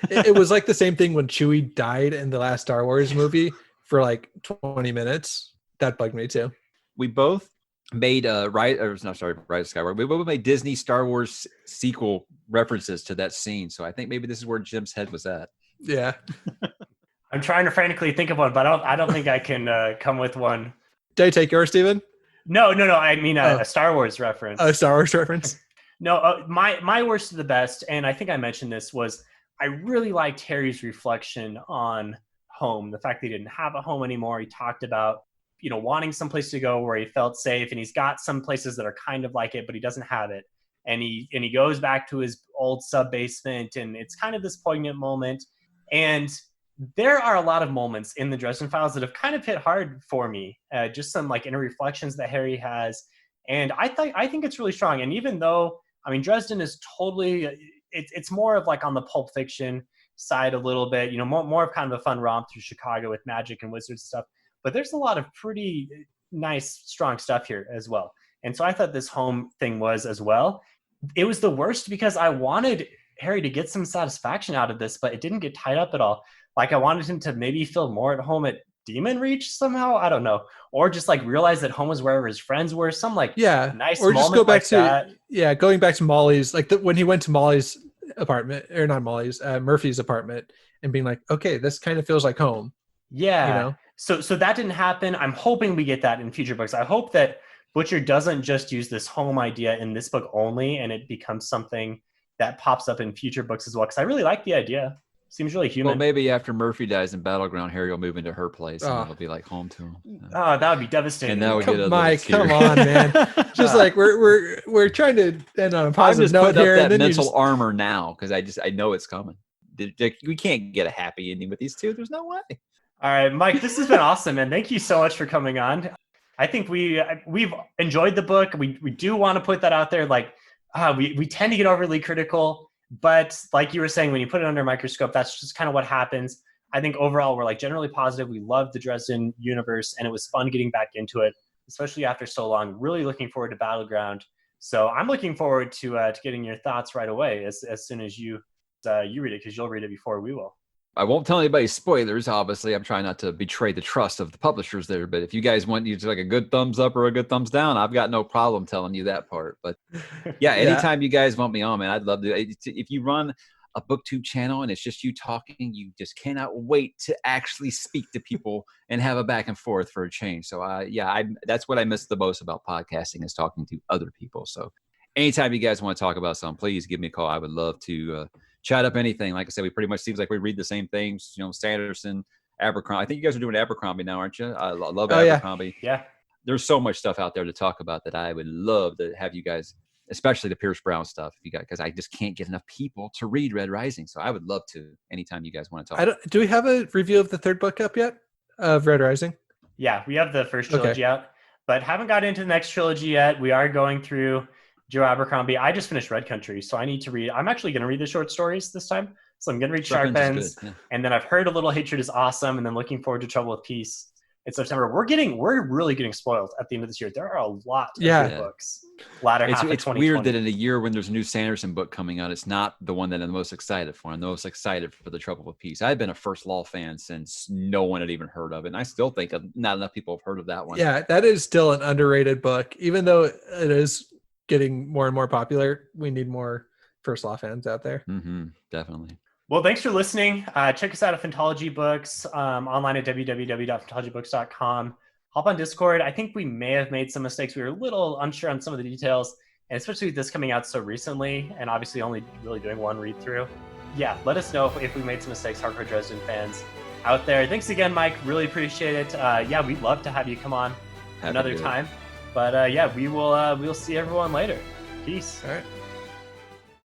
It was like the same thing when Chewie died in the last Star Wars movie for like 20 minutes. That bugged me too. We both made Rise of Skywalker. We both made Disney Star Wars sequel references to that scene. So I think maybe this is where Jim's head was at. Yeah. I'm trying to frantically think of one, but I don't think I can come with one. Did I take yours, Steven? No. I mean a Star Wars reference. A Star Wars reference? No, my worst of the best, and I think I mentioned this, was I really liked Harry's reflection on home. The fact that he didn't have a home anymore. He talked about, wanting someplace to go where he felt safe, and he's got some places that are kind of like it, but he doesn't have it. And he goes back to his old sub basement, and it's kind of this poignant moment. And there are a lot of moments in the Dresden Files that have kind of hit hard for me. Just some like inner reflections that Harry has, and I think it's really strong. And even though, I mean, Dresden is totally, it's more of like on the Pulp Fiction side a little bit, more of kind of a fun romp through Chicago with magic and wizards stuff. But there's a lot of pretty nice, strong stuff here as well. And so I thought this home thing was as well. It was the worst because I wanted Harry to get some satisfaction out of this, but it didn't get tied up at all. Like, I wanted him to maybe feel more at home at Demon Reach somehow. I don't know. Or just like realize that home was wherever his friends were. Some like nice or just go back to that. Going back to Molly's, like when he went to Molly's apartment, or not Molly's, Murphy's apartment, and being like, okay, this kind of feels like home. Yeah. So that didn't happen. I'm hoping we get that in future books. I hope that Butcher doesn't just use this home idea in this book only, and it becomes something that pops up in future books as well. Because I really like the idea. Seems really human. Well, maybe after Murphy dies in Battleground, Harry will move into her place, and it'll be like home to him. Oh, that would be devastating. And that would get a Mike, come on, man. Just like we're trying to end on a positive note here. That mental armor now, because I know it's coming. We can't get a happy ending with these two. There's no way. All right, Mike, this has been awesome, and thank you so much for coming on. I think we've enjoyed the book. We do want to put that out there. Like, we tend to get overly critical, but like you were saying, when you put it under a microscope, that's just kind of what happens. I think overall we're like generally positive. We love the Dresden universe, and it was fun getting back into it, especially after so long. Really looking forward to Battleground. So I'm looking forward to getting your thoughts right away as soon as you read it, because you'll read it before we will. I won't tell anybody spoilers. Obviously, I'm trying not to betray the trust of the publishers there. But if you guys want you to like a good thumbs up or a good thumbs down, I've got no problem telling you that part. But yeah, anytime you guys want me on, man, I'd love to. If you run a booktube channel and it's just you talking, you just cannot wait to actually speak to people and have a back and forth for a change. So that's what I miss the most about podcasting, is talking to other people. So anytime you guys want to talk about something, please give me a call. I would love to chat up anything. Like I said, we pretty much seems like we read the same things, Sanderson, Abercrombie. I think you guys are doing Abercrombie now, aren't you? I love Abercrombie. Yeah. There's so much stuff out there to talk about that I would love to have you guys, especially the Pierce Brown stuff, because I just can't get enough people to read Red Rising. So I would love to anytime you guys want to talk. Do we have a review of the third book up yet of Red Rising? Yeah, we have the first trilogy out, but haven't got into the next trilogy yet. We are going through Joe Abercrombie. I just finished Red Country, so I need to read. I'm actually going to read the short stories this time. So I'm going to read Sharp Ends, and then I've heard A Little Hatred is awesome, and then looking forward to Trouble with Peace in September. We're really getting spoiled at the end of this year. There are a lot of good books. Latter half of 2020. It's weird that in a year when there's a new Sanderson book coming out, it's not the one that I'm most excited for. I'm most excited for The Trouble with Peace. I've been a First Law fan since no one had even heard of it, and I still think not enough people have heard of that one. Yeah, that is still an underrated book. Even though it is getting more and more popular, we need more First Law fans out there. Mm-hmm, definitely. Well, thanks for listening. Check us out at Phantology Books, online at www.phantologybooks.com. Hop on Discord. I think we may have made some mistakes. We were a little unsure on some of the details, and especially with this coming out so recently, and obviously only really doing one read through. Yeah, let us know if we made some mistakes, hardcore Dresden fans out there. Thanks again, Mike. Really appreciate it. We'd love to have you come on another time. But we'll see everyone later. Peace. All right.